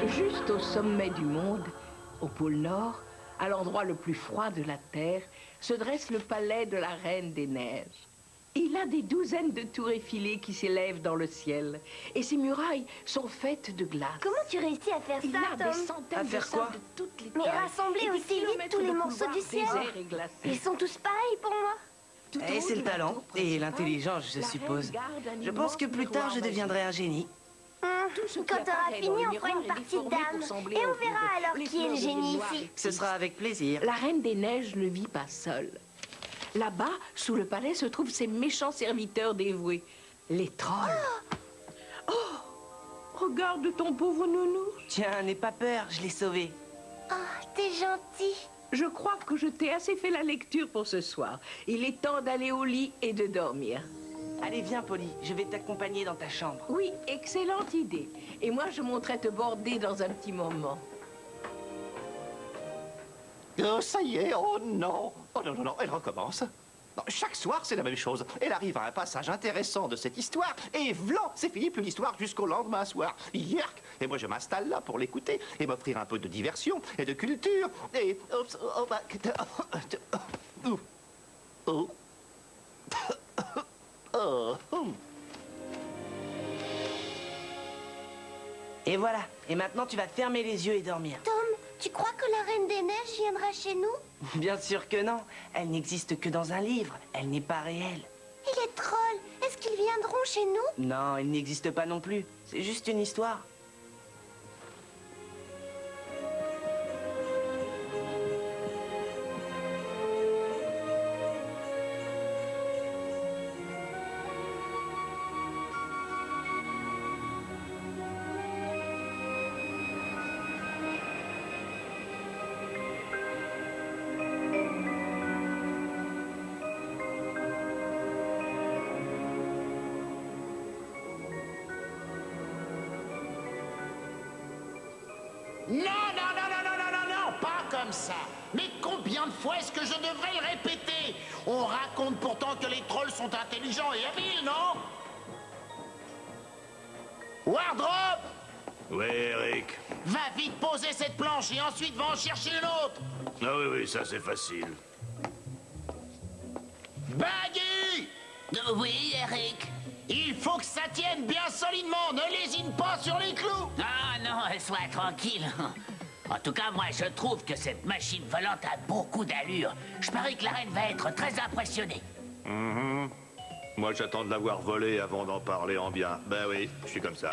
Juste au sommet du monde, au pôle Nord, à l'endroit le plus froid de la Terre, se dresse le palais de la Reine des Neiges. Il a des douzaines de tours effilées qui s'élèvent dans le ciel. Et ses murailles sont faites de glace. Comment tu réussis à faire Il ça, a des Tom? centaines À de faire salles quoi? de toutes les Mais tailles. rassembler Et des aussi vite kilomètres tous les de morceaux couloirs du ciel. déserts et glacés. Ils sont tous pareils pour moi. Tout en Eh, haut c'est de le la talent tour et principale, l'intelligence, je la reine suppose. garde un Je pense que immense plus tard, je miroir deviendrai un génie. Tout ce qui Quand t'auras apparaît dans fini, le on fera miroir une est partie de déformé dames. pour sembler Et on aux verra fleurs. alors Les qui est le fleurs génie deviennent noires ici. et Ce sera avec plaisir. La Reine des Neiges ne vit pas seule. Là-bas, sous le palais, se trouvent ses méchants serviteurs dévoués, les trolls. Oh, regarde ton pauvre nounou. Tiens, n'aie pas peur, je l'ai sauvé. Oh, t'es gentil. Je crois que je t'ai assez fait la lecture pour ce soir. Il est temps d'aller au lit et de dormir. Allez, viens, Polly, je vais t'accompagner dans ta chambre. Oui, excellente idée. Et moi, je monterai te border dans un petit moment. Oh, ça y est, oh non. Oh non, non, non, elle recommence. Non, chaque soir, c'est la même chose. Elle arrive à un passage intéressant de cette histoire, et vlan, c'est fini, plus l'histoire jusqu'au lendemain soir. Yerk. Et moi, je m'installe là pour l'écouter, et m'offrir un peu de diversion et de culture, et... Oh, oh. Oh, oh. Et voilà. Et maintenant, tu vas fermer les yeux et dormir. Tom, tu crois que la Reine des Neiges viendra chez nous? Bien sûr que non. Elle n'existe que dans un livre. Elle n'est pas réelle. Et les trolls, est-ce qu'ils viendront chez nous? Non, elle n'existe pas non plus. C'est juste une histoire. Non, non, non, non, non, non, non, non, pas comme ça. Mais combien de fois est-ce que je devrais le répéter? On raconte pourtant que les trolls sont intelligents et habiles, non? Wardrobe, Oui, Eric. va vite poser cette planche et ensuite va en chercher une autre. Ah oui, oui, ça c'est facile. Baggy, Oui, Eric. il faut que ça tienne bien solidement. Ne lésine pas sur les clous. Ah non, sois tranquille. En tout cas, moi, je trouve que cette machine volante a beaucoup d'allure. Je parie que la reine va être très impressionnée. Moi, j'attends de l'avoir volé avant d'en parler en bien. Ben oui, je suis comme ça.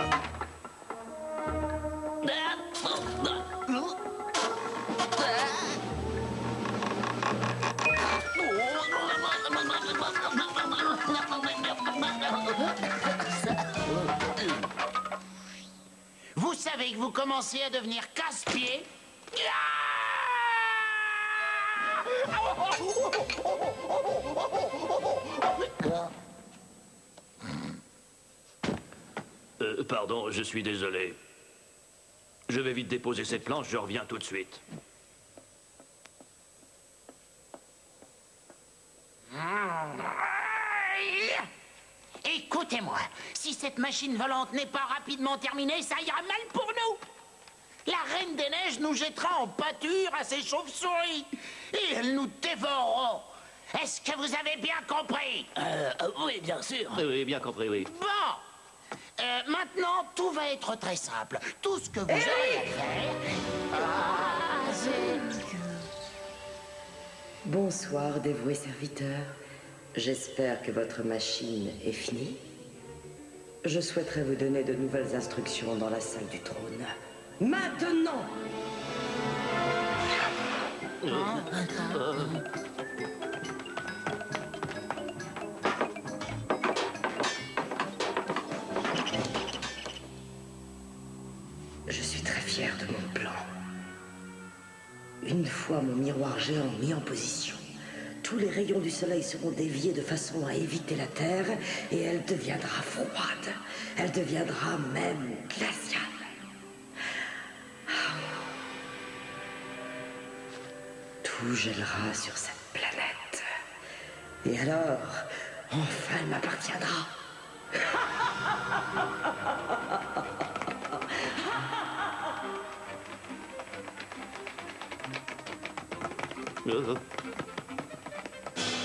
Vous savez que vous commencez à devenir casse-pied. Pardon, je suis désolé. Je vais vite déposer cette planche, je reviens tout de suite. Écoutez-moi, si cette machine volante n'est pas rapidement terminée, ça ira mal pour nous. La Reine des Neiges nous jettera en pâture à ses chauves-souris et elles nous dévoreront. Est-ce que vous avez bien compris? Oui, bien sûr. Oui, bien compris, oui. Bon, maintenant tout va être très simple. Tout ce que vous aurez à faire... Bonsoir, dévoués serviteurs. J'espère que votre machine est finie. Je souhaiterais vous donner de nouvelles instructions dans la salle du trône. Maintenant! Je suis très fier de mon plan. Une fois mon miroir géant mis en position, tous les rayons du soleil seront déviés de façon à éviter la Terre et elle deviendra froide. Elle deviendra même glaciale. Tout gèlera sur cette planète. Et alors, enfin, elle m'appartiendra.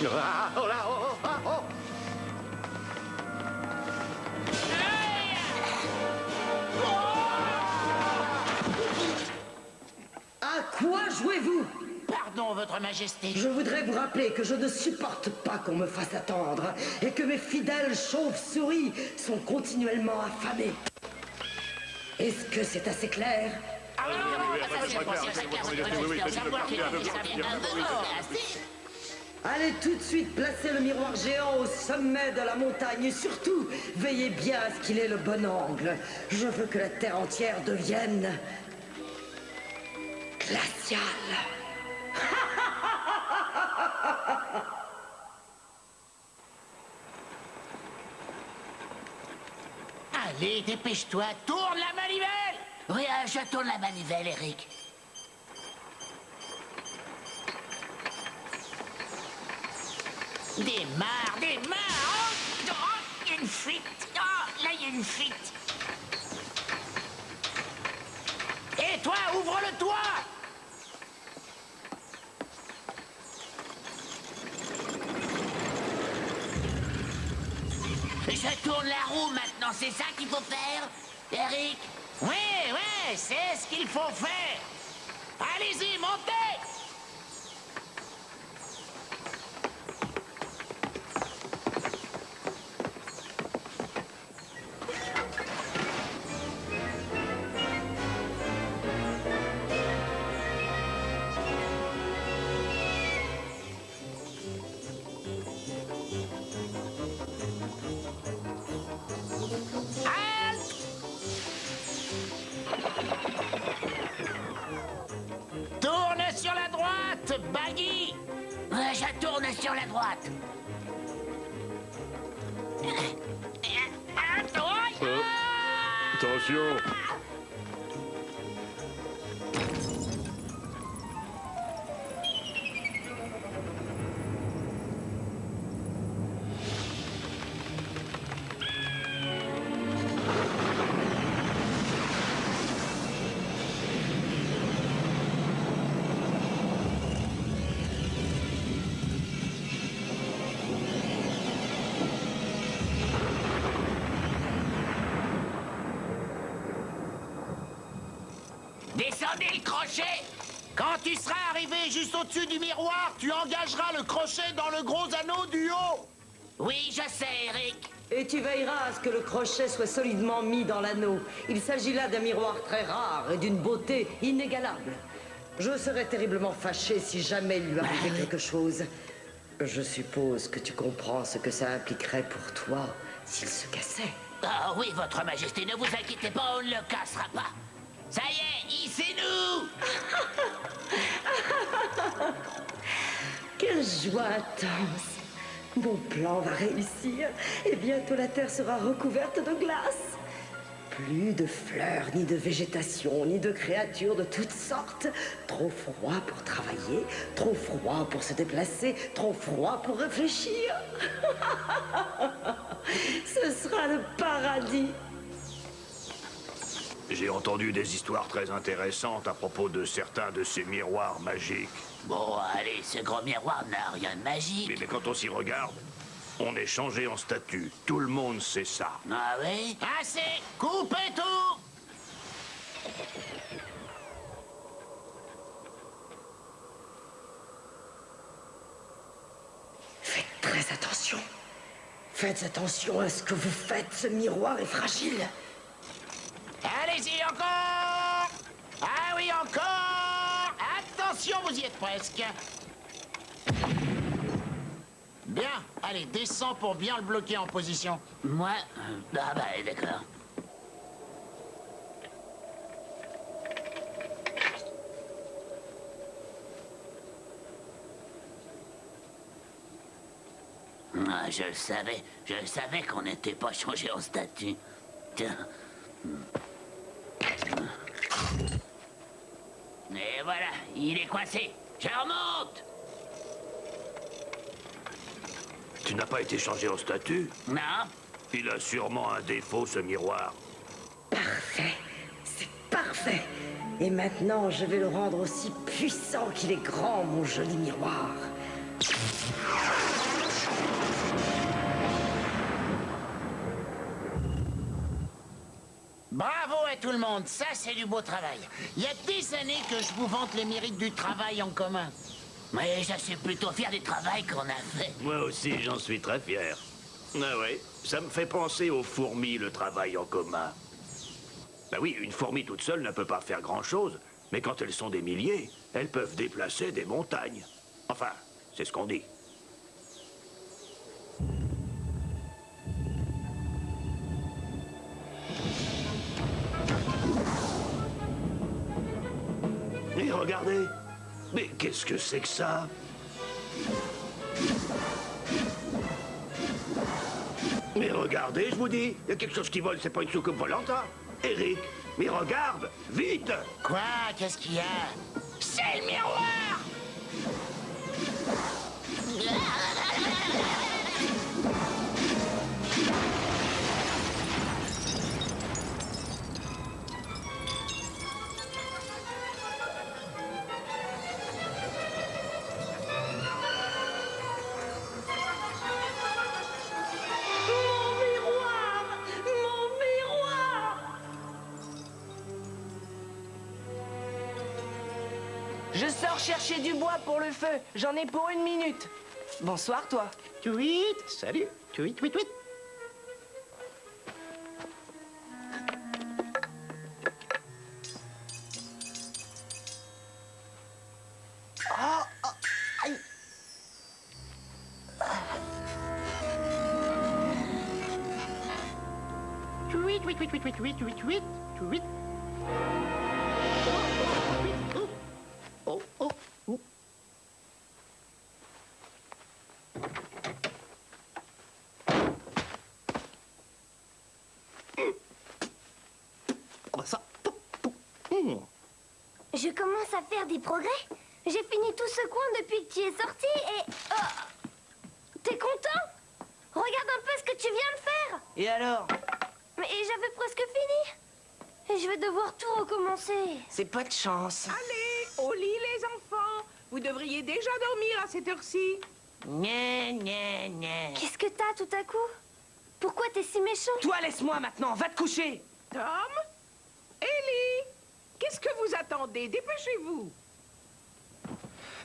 Ah, oh là, oh, ah, oh. À quoi jouez-vous? Pardon, Votre Majesté. Je voudrais vous rappeler que je ne supporte pas qu'on me fasse attendre et que mes fidèles chauves-souris sont continuellement affamés. Est-ce que c'est assez clair? Ah non, ça c'est très clair. Allez tout de suite placer le miroir géant au sommet de la montagne et surtout, veillez bien à ce qu'il ait le bon angle. Je veux que la Terre entière devienne glaciale. Allez, dépêche-toi, tourne la manivelle. Oui, je tourne la manivelle, Eric. Démarre, démarre. Oh, il y a une fuite. Oh, là, il y a une fuite. Et toi, ouvre le toit. Je tourne la roue maintenant, c'est ça qu'il faut faire, Eric? Oui, c'est ce qu'il faut faire. Allez-y, montez. Tourne sur la droite, Baggy. Je tourne sur la droite. Attention. Descendez le crochet. Quand tu seras arrivé juste au-dessus du miroir, tu engageras le crochet dans le gros anneau du haut. Oui, je sais, Eric. Et tu veilleras à ce que le crochet soit solidement mis dans l'anneau. Il s'agit là d'un miroir très rare et d'une beauté inégalable. Je serais terriblement fâché si jamais il lui arrivait quelque chose. Je suppose que tu comprends ce que ça impliquerait pour toi s'il se cassait. Ah oui, Votre Majesté, ne vous inquiétez pas, on ne le cassera pas. Ça y est, hissez-nous. Quelle joie intense! Mon plan va réussir et bientôt la Terre sera recouverte de glace. Plus de fleurs, ni de végétation, ni de créatures de toutes sortes. Trop froid pour travailler, trop froid pour se déplacer, trop froid pour réfléchir. Ce sera le paradis. J'ai entendu des histoires très intéressantes à propos de certains de ces miroirs magiques. Bon, allez, ce gros miroir n'a rien de magique. Mais quand on s'y regarde, on est changé en statue. Tout le monde sait ça. Ah oui? Assez, coupez tout. Faites très attention. Faites attention à ce que vous faites, ce miroir est fragile. Allez-y encore. Ah oui, encore. Attention, vous y êtes presque. Bien, allez, descends pour bien le bloquer en position. Moi ah bah d'accord. Ah, je savais qu'on n'était pas changé en statue. Tiens. Et voilà, il est coincé. Je remonte. Tu n'as pas été changé en statue? Non? Il a sûrement un défaut, ce miroir. Parfait. C'est parfait. Et maintenant, je vais le rendre aussi puissant qu'il est grand, mon joli miroir. Bravo à tout le monde, ça c'est du beau travail. Il y a des années que je vous vante les mérites du travail en commun. Mais je suis plutôt fier du travail qu'on a fait. Moi aussi, j'en suis très fier. Ah ouais, ça me fait penser aux fourmis, le travail en commun. Ben oui, une fourmi toute seule ne peut pas faire grand-chose, mais quand elles sont des milliers, elles peuvent déplacer des montagnes. Enfin, c'est ce qu'on dit. Et regardez, mais qu'est-ce que c'est que ça? Mais regardez, je vous dis, il y a quelque chose qui vole, c'est pas une soucoupe volante, hein? Eric, mais regarde, vite! Quoi? Qu'est-ce qu'il y a? C'est le miroir! Je sors chercher du bois pour le feu. J'en ai pour 1 minute. Bonsoir, toi. Tweet, salut. Tweet, tweet, tweet. Aïe. Tweet, tweet, tweet, tweet, tweet, tweet, tweet, tweet, tweet. Oh, oh, oh. Oh, bah ça. Je commence à faire des progrès. J'ai fini tout ce coin depuis que tu es sorti et... T'es content? Regarde un peu ce que tu viens de faire. Et alors? Mais j'avais presque fini. Et je vais devoir tout recommencer. C'est pas de chance. Allez, au lit les enfants. Vous devriez déjà dormir à cette heure-ci. Gna, gna, gna. Qu'est-ce que t'as tout à coup? Pourquoi t'es si méchant? Toi, laisse-moi maintenant. Va te coucher. Tom, Ellie, qu'est-ce que vous attendez? Dépêchez-vous.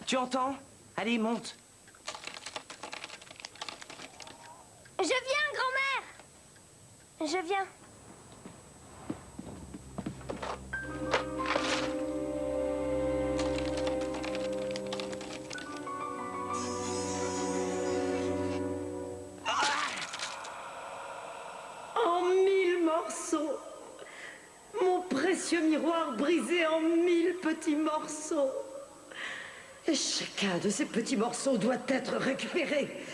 Tu entends? Allez, monte. Je viens, grand-mère. Je viens. En 1000 morceaux. Mon précieux miroir brisé en 1000 petits morceaux. Et chacun de ces petits morceaux doit être récupéré.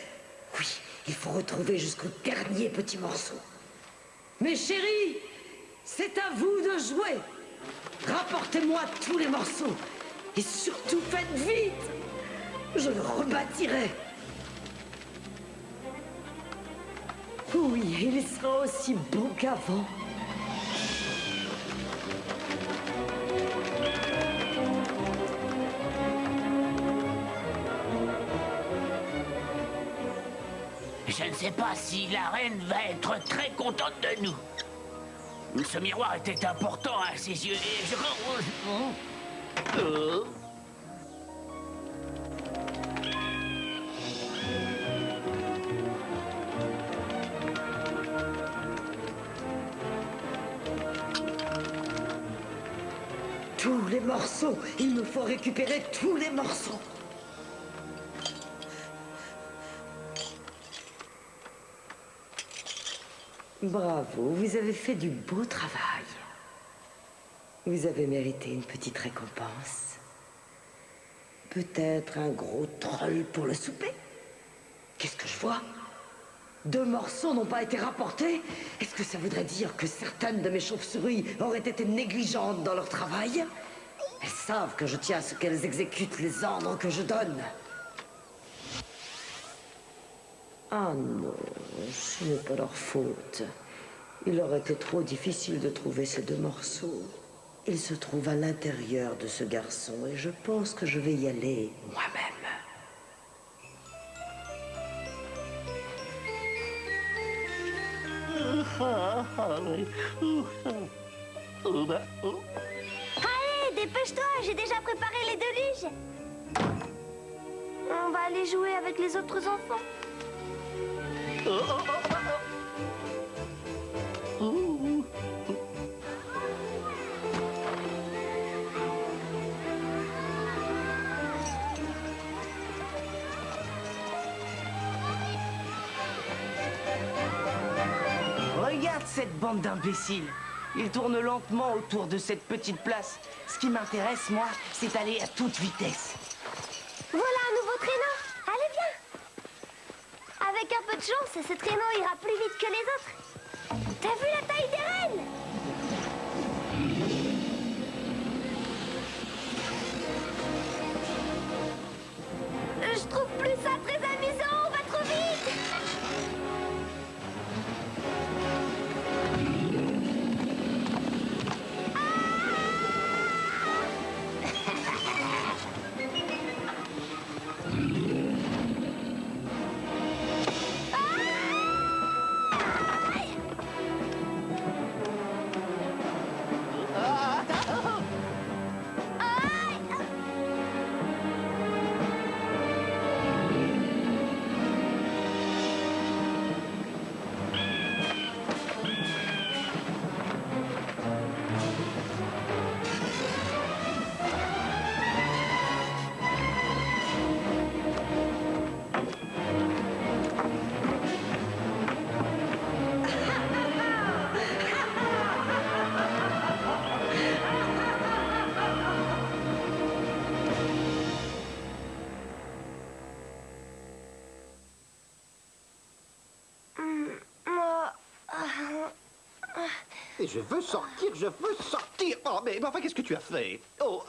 Oui, il faut retrouver jusqu'au dernier petit morceau. Mes chéris, c'est à vous de jouer. Rapportez-moi tous les morceaux. Et surtout, faites vite. Je le rebâtirai. Oui, il sera aussi beau qu'avant. Je ne sais pas si la reine va être très contente de nous. Ce miroir était important à ses yeux et je... Tous les morceaux. Il me faut récupérer tous les morceaux. Bravo, vous avez fait du beau travail. Vous avez mérité une petite récompense. Peut-être un gros troll pour le souper? Qu'est-ce que je vois? 2 morceaux n'ont pas été rapportés? Est-ce que ça voudrait dire que certaines de mes chauves-souris auraient été négligentes dans leur travail? Elles savent que je tiens à ce qu'elles exécutent les ordres que je donne. Ah non, ce n'est pas leur faute. Il aurait été trop difficile de trouver ces 2 morceaux. Ils se trouvent à l'intérieur de ce garçon et je pense que je vais y aller moi-même. Allez, dépêche-toi, j'ai déjà préparé les deluges. On va aller jouer avec les autres enfants. Regarde cette bande d'imbéciles. Ils tournent lentement autour de cette petite place. Ce qui m'intéresse, moi, c'est d'aller à toute vitesse. Voilà un nouveau traîneau. Allez, viens. Avec un peu de chance, ce traîneau ira plus vite que les autres. T'as vu la taille des rennes? Je trouve plus ça très amusant. On va trop vite. Et je veux sortir, je veux sortir. Oh, mais enfin, qu'est-ce que tu as fait? Oh,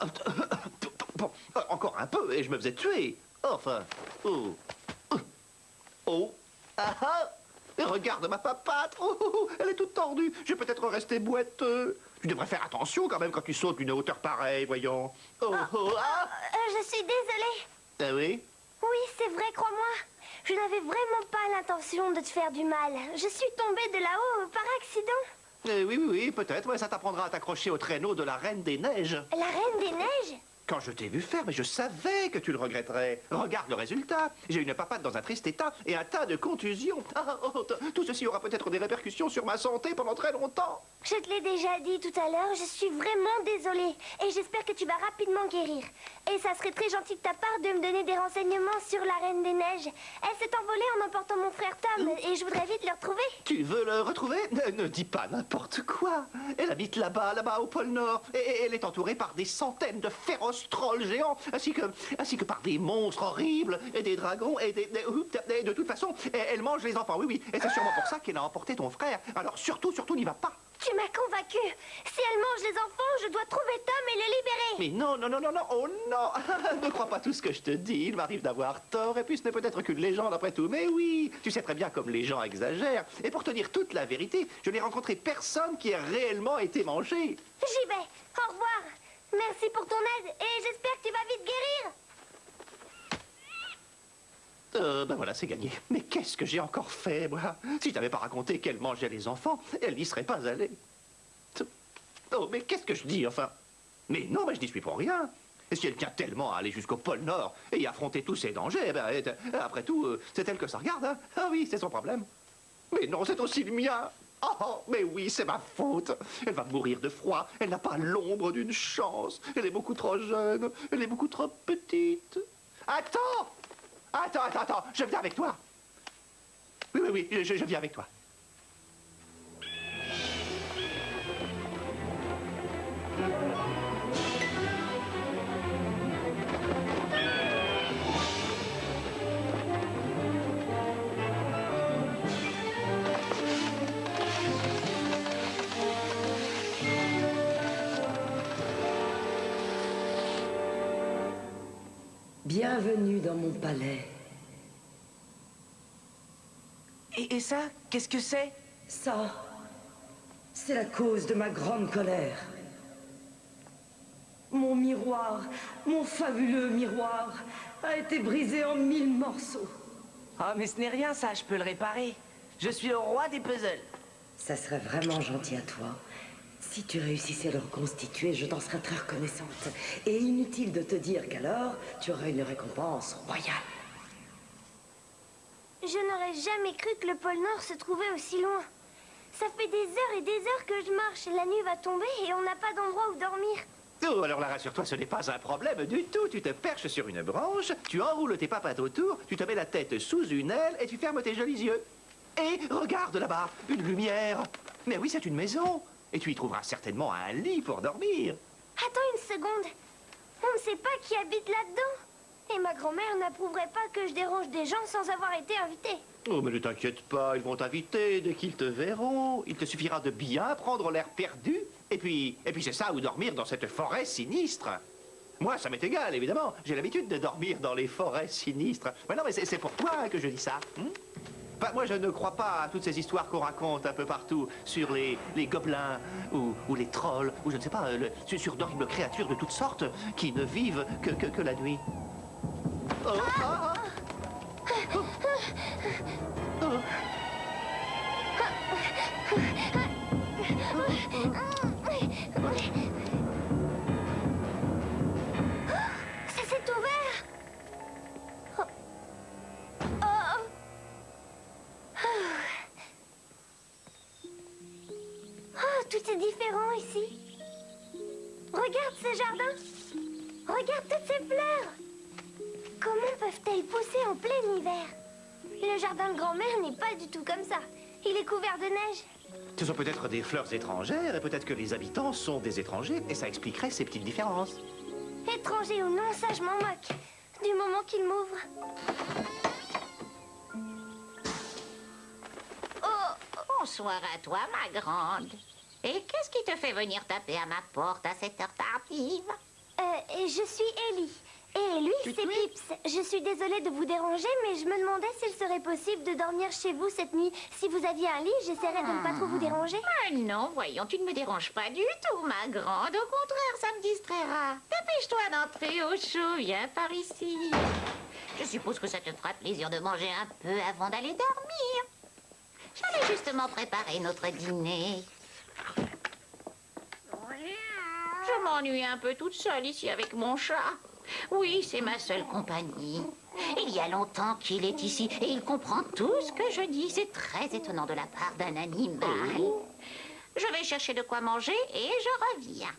bon, encore un peu et je me faisais tuer. Enfin, oh, oh, ah ah. Et regarde ma papate. Oh, elle est toute tordue. Je vais peut-être rester boiteux. Tu devrais faire attention quand même quand tu sautes d'une hauteur pareille, voyons. Oh, oh, ah. Je suis désolée. Ah oui? Oui, c'est vrai, crois-moi. Je n'avais vraiment pas l'intention de te faire du mal. Je suis tombée de là-haut par accident. Oui, peut-être. Ouais, ça t'apprendra à t'accrocher au traîneau de la Reine des Neiges. La Reine des Neiges? Quand je t'ai vu faire, mais je savais que tu le regretterais. Regarde le résultat. J'ai une papate dans un triste état et un tas de contusions. Tout ceci aura peut-être des répercussions sur ma santé pendant très longtemps. Je te l'ai déjà dit tout à l'heure, je suis vraiment désolée. Et j'espère que tu vas rapidement guérir. Et ça serait très gentil de ta part de me donner des renseignements sur la Reine des Neiges. Elle s'est envolée en emportant mon frère Tom et je voudrais vite le retrouver. Tu veux le retrouver? Ne dis pas n'importe quoi. Elle habite là-bas, au pôle Nord. Et elle est entourée par des centaines de féroces trolls géants, ainsi que par des monstres horribles, et des dragons, et de toute façon, elle mange les enfants, oui. Et c'est sûrement pour ça qu'elle a emporté ton frère. Alors surtout, n'y va pas. Tu m'as convaincu. Si elle mange les enfants, je dois trouver Tom et le libérer. Mais non, oh non. Ne crois pas tout ce que je te dis. Il m'arrive d'avoir tort, et puis ce n'est peut-être qu'une légende après tout. Mais oui, tu sais très bien comme les gens exagèrent. Et pour te dire toute la vérité, je n'ai rencontré personne qui ait réellement été mangé. J'y vais. Au revoir. Merci pour ton aide et j'espère que tu vas vite guérir. Ben voilà, c'est gagné. Mais qu'est-ce que j'ai encore fait, moi? Si je t'avais pas raconté qu'elle mangeait les enfants, elle n'y serait pas allée. Oh, mais qu'est-ce que je dis, enfin? Mais non, je n'y suis pour rien. Et si elle tient tellement à aller jusqu'au pôle Nord et y affronter tous ces dangers, après tout, c'est elle que ça regarde, hein? Ah oui, c'est son problème. Mais non, c'est aussi le mien. Oh, mais oui, c'est ma faute. Elle va mourir de froid. Elle n'a pas l'ombre d'une chance. Elle est beaucoup trop jeune. Elle est beaucoup trop petite. Attends! Attends. Je viens avec toi. Oui, je viens avec toi. Bienvenue dans mon palais. Et ça, qu'est-ce que c'est? Ça, c'est la cause de ma grande colère. Mon miroir, mon fabuleux miroir, a été brisé en 1000 morceaux. Ah, mais ce n'est rien, ça, je peux le réparer. Je suis le roi des puzzles. Ça serait vraiment gentil à toi. Si tu réussissais à le reconstituer, je t'en serais très reconnaissante. Et inutile de te dire qu'alors, tu aurais une récompense royale. Je n'aurais jamais cru que le pôle Nord se trouvait aussi loin. Ça fait des heures et des heures que je marche. La nuit va tomber et on n'a pas d'endroit où dormir. Oh, alors là, rassure-toi, ce n'est pas un problème du tout. Tu te perches sur une branche, tu enroules tes papates autour, tu te mets la tête sous une aile et tu fermes tes jolis yeux. Et regarde là-bas, une lumière. Mais oui, c'est une maison. Et tu y trouveras certainement un lit pour dormir. Attends une seconde. On ne sait pas qui habite là-dedans. Et ma grand-mère n'approuverait pas que je dérange des gens sans avoir été invitée. Oh, mais ne t'inquiète pas, ils vont t'inviter dès qu'ils te verront. Il te suffira de bien prendre l'air perdu. Et puis c'est ça ou dormir dans cette forêt sinistre. Moi, ça m'est égal, évidemment. J'ai l'habitude de dormir dans les forêts sinistres. Mais non, mais c'est pour toi que je dis ça. Enfin, moi, je ne crois pas à toutes ces histoires qu'on raconte un peu partout sur les gobelins ou les trolls, ou je ne sais pas, sur d'horribles créatures de toutes sortes qui ne vivent que la nuit. Oh, ah, ah. Oh. Oh. Ça s'est ouvert. Oh. Oh, tout est différent ici. Regarde ce jardin. Regarde toutes ces fleurs. Comment peuvent-elles pousser en plein hiver? Le jardin de grand-mère n'est pas du tout comme ça. Il est couvert de neige. Ce sont peut-être des fleurs étrangères, et peut-être que les habitants sont des étrangers, et ça expliquerait ces petites différences. Étranger ou non, ça je m'en moque. Du moment qu'il m'ouvre. Bonsoir à toi, ma grande. Et qu'est-ce qui te fait venir taper à ma porte à cette heure tardive? Je suis Ellie. Et lui, c'est Pips. Je suis désolée de vous déranger, mais je me demandais s'il serait possible de dormir chez vous cette nuit. Si vous aviez un lit, j'essaierais de ne pas trop vous déranger. Non, voyons, tu ne me déranges pas du tout, ma grande. Au contraire, ça me distraira. Dépêche-toi d'entrer au chaud, viens par ici. Je suppose que ça te fera plaisir de manger un peu avant d'aller dormir. J'allais justement préparer notre dîner. Je m'ennuie un peu toute seule ici avec mon chat. Oui, c'est ma seule compagnie. Il y a longtemps qu'il est ici et il comprend tout ce que je dis. C'est très étonnant de la part d'un animal. Je vais chercher de quoi manger et je reviens.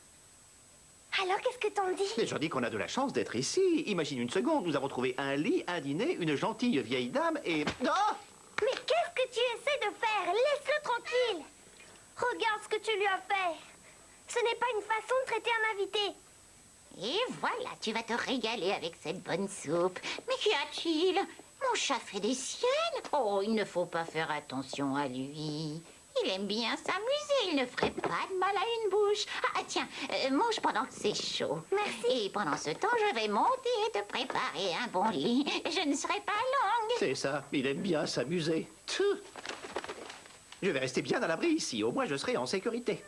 Alors, qu'est-ce que t'en dis? Mais j'en dis qu'on a de la chance d'être ici. Imagine une seconde, nous avons trouvé un lit, un dîner, une gentille vieille dame et... Oh! Mais qu'est-ce que tu essaies de faire? Laisse-le tranquille. Regarde ce que tu lui as fait. Ce n'est pas une façon de traiter un invité. Et voilà, tu vas te régaler avec cette bonne soupe. Mais qu'y a-t-il? Mon chat fait des siennes. Oh, il ne faut pas faire attention à lui. Il aime bien s'amuser, il ne ferait pas de mal à une bouche. Ah, tiens, mange pendant que c'est chaud. Merci. Et pendant ce temps, je vais monter et te préparer un bon lit. Je ne serai pas longue. C'est ça, il aime bien s'amuser. Je vais rester bien à l'abri ici, au moins je serai en sécurité.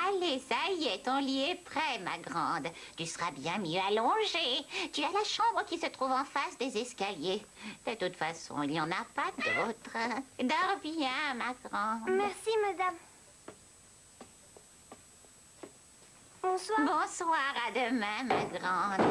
Allez, ça y est, ton lit est prêt, ma grande. Tu seras bien mieux allongée. Tu as la chambre qui se trouve en face des escaliers. De toute façon, il n'y en a pas d'autre. Dors bien, ma grande. Merci, madame. Bonsoir. Bonsoir, à demain, ma grande.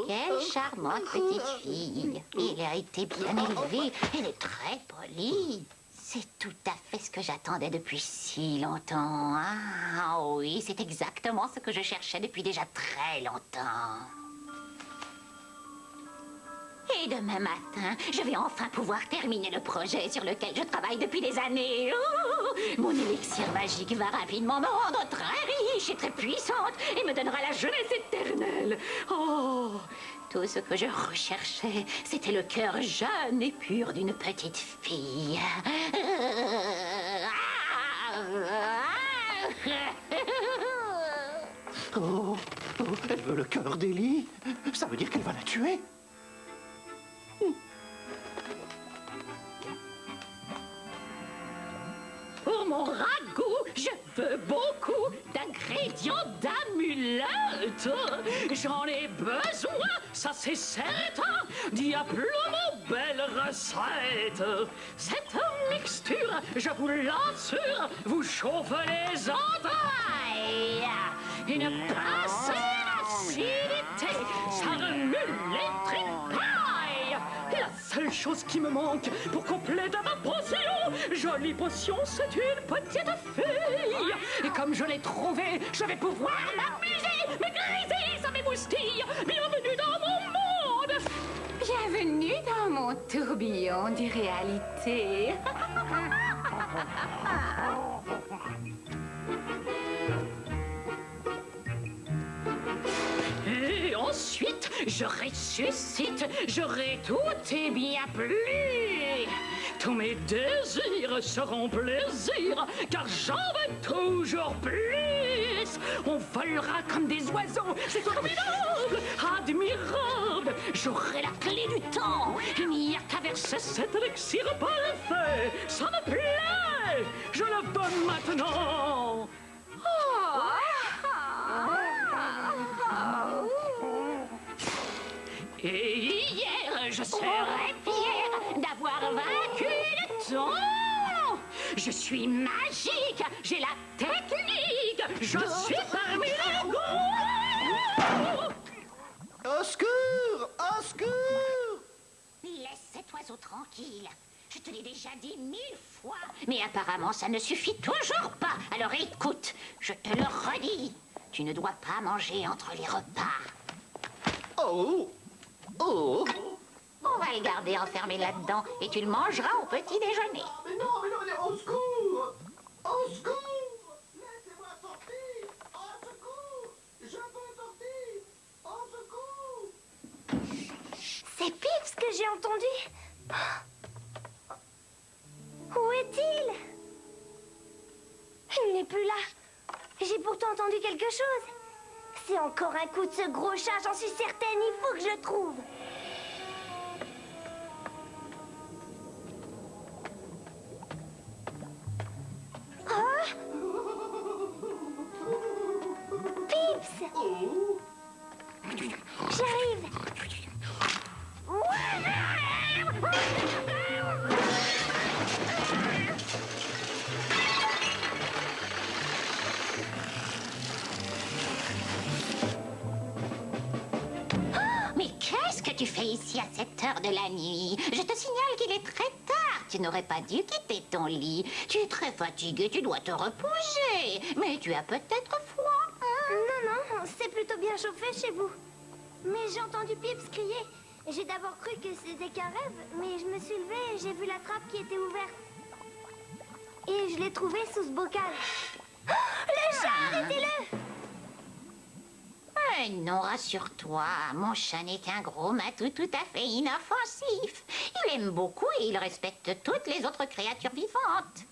Quelle charmante petite fille. Elle a été bien élevée. Elle est très polie. C'est tout à fait ce que j'attendais depuis si longtemps. Ah oui, c'est exactement ce que je cherchais depuis déjà très longtemps. Et demain matin, je vais enfin pouvoir terminer le projet sur lequel je travaille depuis des années. Oh, mon élixir magique va rapidement me rendre très riche et très puissante et me donnera la jeunesse éternelle. Oh, tout ce que je recherchais, c'était le cœur jeune et pur d'une petite fille. Oh, elle veut le cœur d'Ellie. Ça veut dire qu'elle va la tuer. Pour mon ragoût, je veux beaucoup d'ingrédients d'amulettes. J'en ai besoin, ça c'est certain. Diablement belle recette. Cette mixture, je vous l'assure, vous chauffe les entrailles. Une pincée d'acidité, ça remue les tripailles. La seule chose qui me manque pour compléter ma potion, jolie potion, c'est une petite fille. Et comme je l'ai trouvée, je vais pouvoir m'amuser, me griser sur mes moustilles. Bienvenue dans mon monde. Bienvenue dans mon tourbillon de réalité. Et ensuite, je ressuscite, j'aurai tout et bien plus. Tous mes désirs seront plaisir, car j'en veux toujours plus. On volera comme des oiseaux, c'est formidable, admirable. J'aurai la clé du temps, il n'y a qu'à verser cet élixir parfait. Ça me plaît, je le donne maintenant. Et hier, je serai fière d'avoir vaincu le temps. Je suis magique, j'ai la technique, je suis parmi les gros. Au secours! Au secours! Laisse cet oiseau tranquille. Je te l'ai déjà dit 1000 fois. Mais apparemment, ça ne suffit toujours pas. Alors écoute, je te le redis. Tu ne dois pas manger entre les repas. Oh! Oh! On va le garder enfermé là-dedans et tu le mangeras au petit déjeuner. Mais non, au secours! Au secours! Laissez-moi sortir! Au secours! Je veux sortir! Au secours! C'est Pips que j'ai entendu. Où est-il? Il n'est plus là. J'ai pourtant entendu quelque chose. C'est encore un coup de ce gros chat, j'en suis certaine. Il faut que je le trouve. Oh! Pips! J'arrive. Mais qu'est-ce que tu fais ici à cette heure de la nuit? Je te signale qu'il est très tard. Tu n'aurais pas dû quitter ton lit. Tu es très fatigué, tu dois te reposer. Mais tu as peut-être froid. Non, c'est plutôt bien chauffé chez vous. Mais j'ai entendu Pips crier. J'ai d'abord cru que c'était qu'un rêve, mais je me suis levée et j'ai vu la trappe qui était ouverte. Et je l'ai trouvé sous ce bocal. Oh, le chat, arrêtez-le! Non, rassure-toi, mon chat n'est qu'un gros matou tout à fait inoffensif. Il aime beaucoup et il respecte toutes les autres créatures vivantes.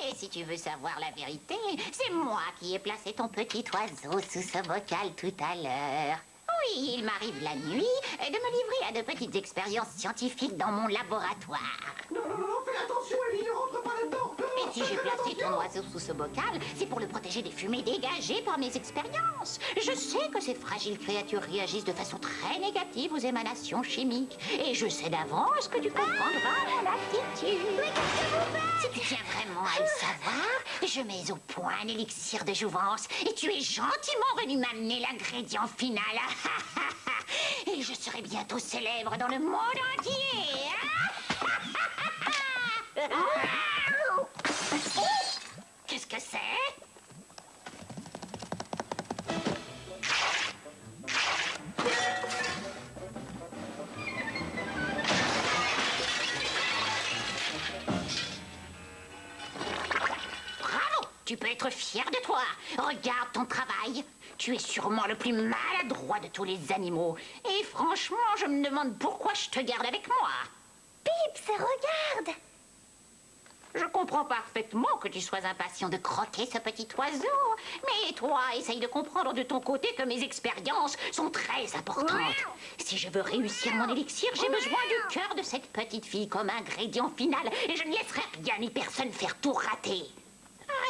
Et si tu veux savoir la vérité, c'est moi qui ai placé ton petit oiseau sous ce bocal tout à l'heure. Oui, il m'arrive la nuit de me livrer à de petites expériences scientifiques dans mon laboratoire. Non, fais attention, Ellie, ne rentre pas là-dedans! Et Si j'ai placé ton oiseau sous ce bocal, c'est pour le protéger des fumées dégagées par mes expériences. Je sais que ces fragiles créatures réagissent de façon très négative aux émanations chimiques. Et je sais d'avance que tu comprendras mon attitude. Mais qu'est-ce que vous faites? Si tu tiens vraiment à le savoir, je mets au point un élixir de jouvence et tu es gentiment venu m'amener l'ingrédient final. Et je serai bientôt célèbre dans le monde entier. Qu'est-ce que c'est? Bravo! Tu peux être fier de toi. Regarde ton travail. Tu es sûrement le plus maladroit de tous les animaux. Et franchement, je me demande pourquoi je te garde avec moi. Pips, regarde! Je comprends parfaitement que tu sois impatient de croquer ce petit oiseau. Mais toi, essaye de comprendre de ton côté que mes expériences sont très importantes. Si je veux réussir mon élixir, j'ai besoin du cœur de cette petite fille comme ingrédient final. Et je ne laisserai rien ni personne faire tout rater.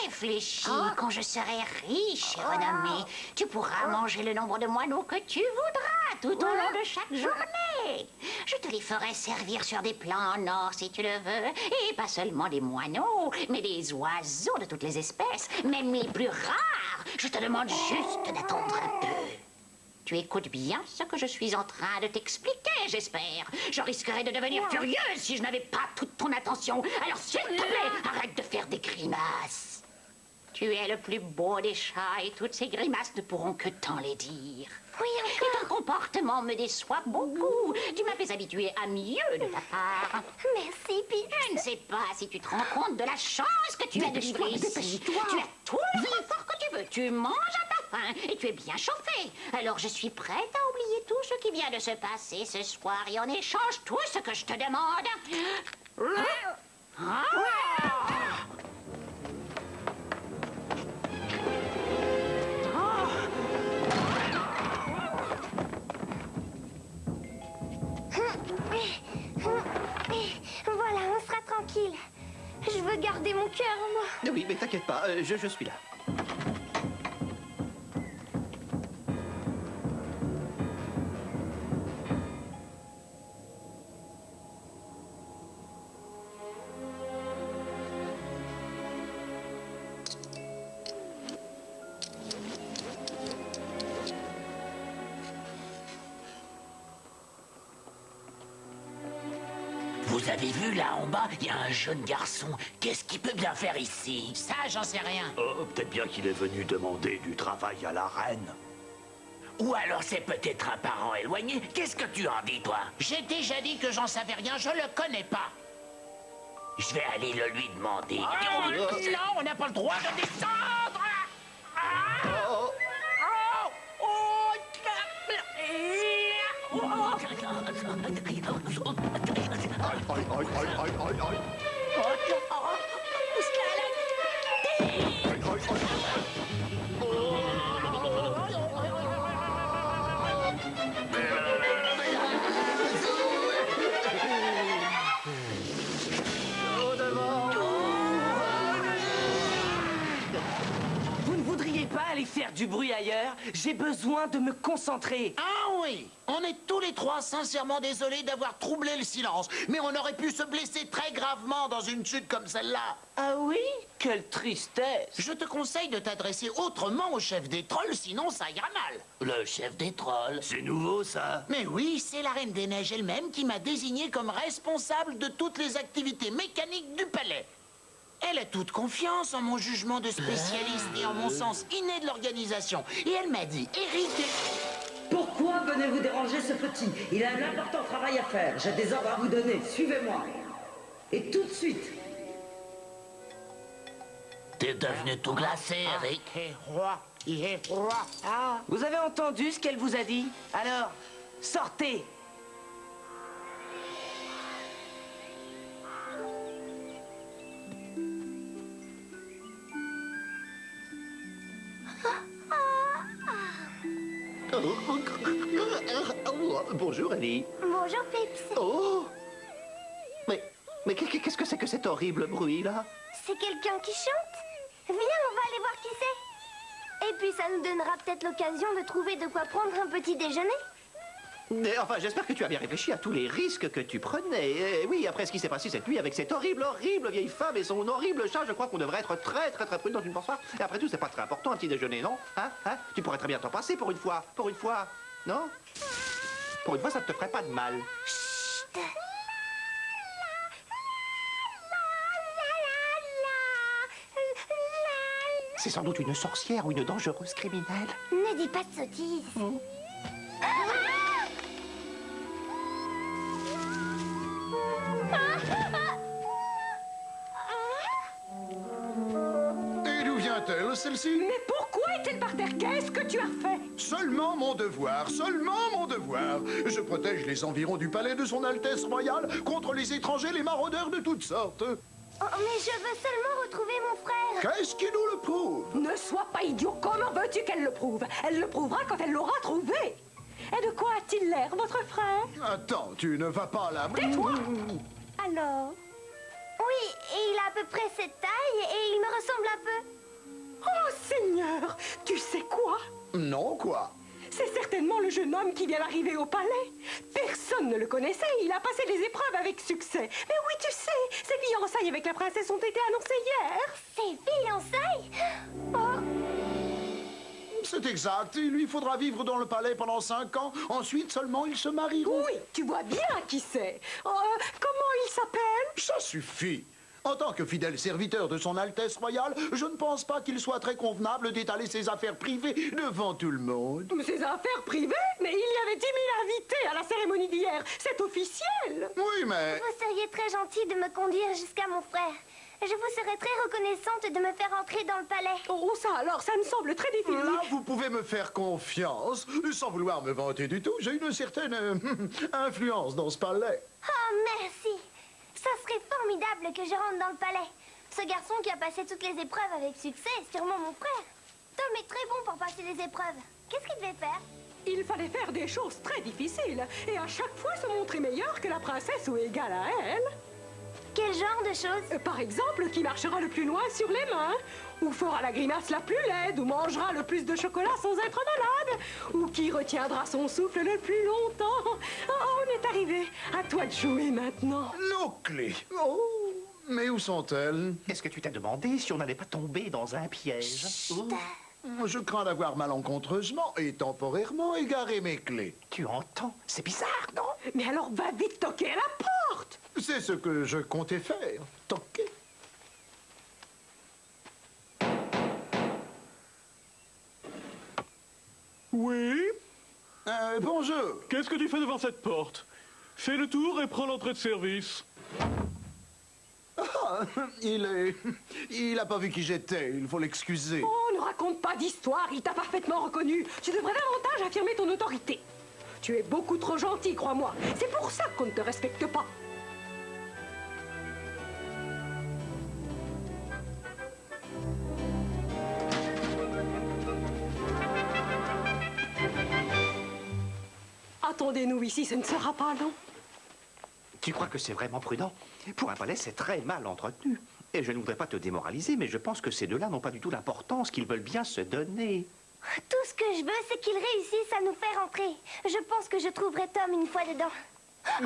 Réfléchis, quand je serai riche et renommée, tu pourras manger le nombre de moineaux que tu voudras tout au long de chaque journée. Je te les ferai servir sur des plats en or si tu le veux. Et pas seulement des moineaux, mais des oiseaux de toutes les espèces, même les plus rares. Je te demande juste d'attendre un peu. Tu écoutes bien ce que je suis en train de t'expliquer, j'espère. Je risquerais de devenir furieuse si je n'avais pas toute ton attention. Alors s'il te plaît, arrête de faire des grimaces. Tu es le plus beau des chats et toutes ces grimaces ne pourront que t'en les dire. Oui, Et ton comportement me déçoit beaucoup. Tu m'as fait habituer à mieux de ta part. merci, Pips. Je ne sais pas si tu te rends compte de la chance que tu as de vivre ici. Tu as tout le confort que tu veux. Tu manges à ta faim et tu es bien chauffé. Alors je suis prête à oublier tout ce qui vient de se passer ce soir et en échange tout ce que je te demande. Voilà, on sera tranquille. Je veux garder mon cœur, moi. Oui, mais t'inquiète pas, je suis là. Vous avez vu là en bas, il y a un jeune garçon. Qu'est-ce qu'il peut bien faire ici? Ça, j'en sais rien. Oh, peut-être bien qu'il est venu demander du travail à la reine. Ou alors c'est peut-être un parent éloigné. Qu'est-ce que tu en dis, toi? J'ai déjà dit que j'en savais rien, je le connais pas. Je vais aller le lui demander. Non, on n'a pas le droit de descendre. Vous ne voudriez pas aller faire du bruit ailleurs? J'ai besoin de me concentrer. Ah oui, on est tous les trois sincèrement désolés d'avoir troublé le silence. Mais on aurait pu se blesser très gravement dans une chute comme celle-là. Ah oui? Quelle tristesse. Je te conseille de t'adresser autrement au chef des trolls, sinon ça ira mal. Le chef des trolls. C'est nouveau, ça? Mais oui, c'est la Reine des Neiges elle-même qui m'a désigné comme responsable de toutes les activités mécaniques du palais. Elle a toute confiance en mon jugement de spécialiste et en mon sens inné de l'organisation. Et elle m'a dit, Eric... Pourquoi venez-vous déranger ce petit? Il a un important travail à faire. J'ai des ordres à vous donner. Suivez-moi. Et tout de suite. T'es devenu tout glacé, Eric. Il est roi. Vous avez entendu ce qu'elle vous a dit? Alors, sortez. Bonjour, Ellie. Bonjour, Pips. Oh! Mais qu'est-ce que c'est que cet horrible bruit, là? c'est quelqu'un qui chante. Viens, on va aller voir qui c'est. Et puis ça nous donnera peut-être l'occasion de trouver de quoi prendre un petit déjeuner. Mais enfin, j'espère que tu as bien réfléchi à tous les risques que tu prenais. Et oui, après ce qui s'est passé cette nuit avec cette horrible vieille femme et son horrible chat, je crois qu'on devrait être très prudent, tu ne penses pas? Et après tout, c'est pas très important un petit déjeuner, non? Hein? Tu pourrais très bien t'en passer pour une fois. Pour une fois, non? Pour une fois, ça ne te ferait pas de mal. Chut. C'est sans doute une sorcière ou une dangereuse criminelle. Ne dis pas de sottises. Et d'où vient-elle, celle-ci? Mais pourquoi est-elle par terre? Qu'est-ce que tu as fait? Seulement mon devoir, seulement mon devoir. Je protège les environs du palais de son Altesse royale contre les étrangers, les maraudeurs de toutes sortes. Oh, mais je veux seulement retrouver mon frère. Qu'est-ce qui nous le prouve? Ne sois pas idiot. Comment veux-tu qu'elle le prouve? Elle le prouvera quand elle l'aura trouvé. Et de quoi a-t-il l'air, votre frère? Attends, tu ne vas pas là. Tais-toi! Alors? Oui, et il a à peu près cette taille et il me ressemble un peu. Oh, Seigneur! Tu sais quoi? Non, quoi? C'est certainement le jeune homme qui vient d'arriver au palais. Personne ne le connaissait. Il a passé les épreuves avec succès. Mais oui, tu sais, ses fiançailles avec la princesse ont été annoncées hier. Ses fiançailles? Oh, C'est exact. Il lui faudra vivre dans le palais pendant 5 ans. Ensuite seulement ils se marieront. Oui, tu vois bien qui c'est. Comment il s'appelle? Ça suffit. En tant que fidèle serviteur de son Altesse royale, je ne pense pas qu'il soit très convenable d'étaler ses affaires privées devant tout le monde. Ses affaires privées? Mais il y avait 10 000 invités à la cérémonie d'hier. C'est officiel. Oui, mais... vous seriez très gentil de me conduire jusqu'à mon frère. Je vous serais très reconnaissante de me faire entrer dans le palais. Oh, ça alors, ça me semble très difficile. Là, vous pouvez me faire confiance. Sans vouloir me vanter du tout, j'ai une certaine influence dans ce palais. Oh, merci. Ça serait formidable que je rentre dans le palais. Ce garçon qui a passé toutes les épreuves avec succès est sûrement mon frère. Tom est très bon pour passer les épreuves. Qu'est-ce qu'il devait faire? Il fallait faire des choses très difficiles et à chaque fois se montrer meilleur que la princesse ou égale à elle. Quel genre de choses? Par exemple, qui marchera le plus loin sur les mains, ou fera la grimace la plus laide, ou mangera le plus de chocolat sans être malade, ou qui retiendra son souffle le plus longtemps. Oh, on est arrivé. À toi de jouer maintenant. Nos clés. Oh, mais où sont-elles? Est-ce que tu t'as demandé si on n'allait pas tomber dans un piège? Je crains d'avoir malencontreusement et temporairement égaré mes clés. Tu entends? C'est bizarre, non? Mais alors va vite toquer à la porte. C'est ce que je comptais faire. Toquer. Oui? Bonjour. Qu'est-ce que tu fais devant cette porte? Fais le tour et prends l'entrée de service. Ah, il a pas vu qui j'étais, il faut l'excuser. Oh, ne raconte pas d'histoire, il t'a parfaitement reconnu. Tu devrais davantage affirmer ton autorité. Tu es beaucoup trop gentil, crois-moi. C'est pour ça qu'on ne te respecte pas. Attendez-nous ici, ce ne sera pas long. Tu crois que c'est vraiment prudent? Pour un palais, c'est très mal entretenu. Et je ne voudrais pas te démoraliser, mais je pense que ces deux-là n'ont pas du tout l'importance qu'ils veulent bien se donner. Tout ce que je veux, c'est qu'ils réussissent à nous faire entrer. Je pense que je trouverai Tom une fois dedans.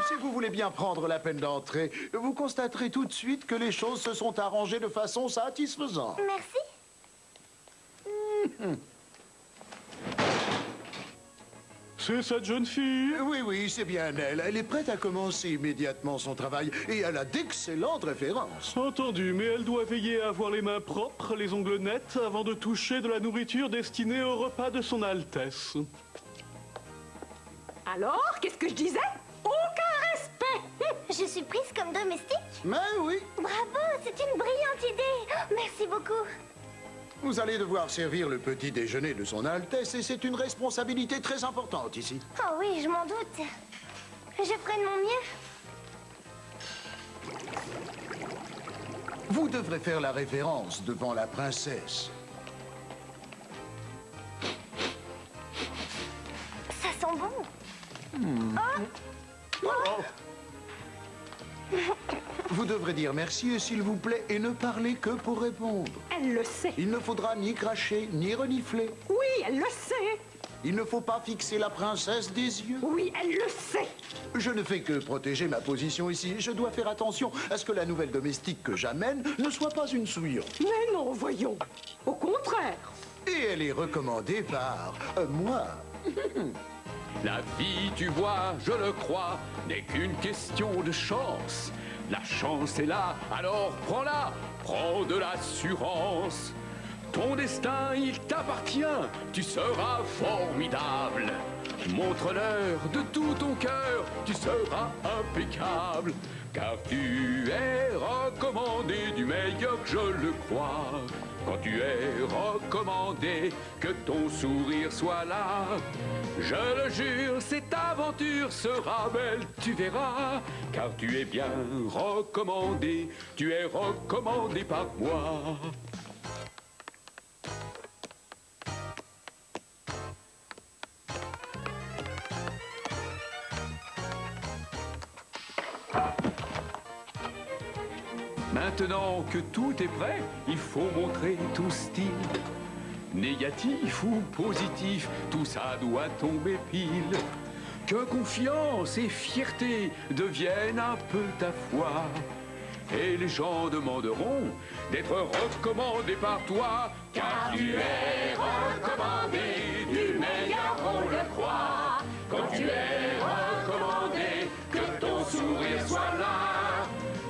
Si vous voulez bien prendre la peine d'entrer, vous constaterez tout de suite que les choses se sont arrangées de façon satisfaisante. Merci. C'est cette jeune fille? Oui, oui, c'est bien elle. Elle est prête à commencer immédiatement son travail et elle a d'excellentes références. Entendu, mais elle doit veiller à avoir les mains propres, les ongles nets, avant de toucher de la nourriture destinée au repas de son Altesse. Alors, qu'est-ce que je disais? Aucun respect. Je suis prise comme domestique? Mais oui, Bravo, c'est une brillante idée. Merci beaucoup. vous allez devoir servir le petit déjeuner de son Altesse et c'est une responsabilité très importante ici. Oh oui, je m'en doute. Je ferai de mon mieux. Vous devrez faire la révérence devant la princesse. Ça sent bon. Vous devrez dire merci, s'il vous plaît, et ne parler que pour répondre. Elle le sait. Il ne faudra ni cracher, ni renifler. Oui, elle le sait. Il ne faut pas fixer la princesse des yeux. Oui, elle le sait. Je ne fais que protéger ma position ici. Je dois faire attention à ce que la nouvelle domestique que j'amène ne soit pas une souillure. Mais non, voyons. Au contraire. Et elle est recommandée par moi. La vie, tu vois, je le crois, n'est qu'une question de chance. La chance est là, alors prends-la, prends de l'assurance. Ton destin, il t'appartient, tu seras formidable. Montre-leur de tout ton cœur, tu seras impeccable. Car tu es recommandé du meilleur que je le crois. Quand tu es recommandé, que ton sourire soit là. Je le jure, cette aventure sera belle, tu verras. Car tu es bien recommandé, tu es recommandé par moi. Maintenant que tout est prêt, il faut montrer tout style. Négatif ou positif, tout ça doit tomber pile. Que confiance et fierté deviennent un peu ta foi. Et les gens demanderont d'être recommandés par toi. Car tu es recommandé du meilleur, on le croit. Quand tu es recommandé, que ton sourire soit là.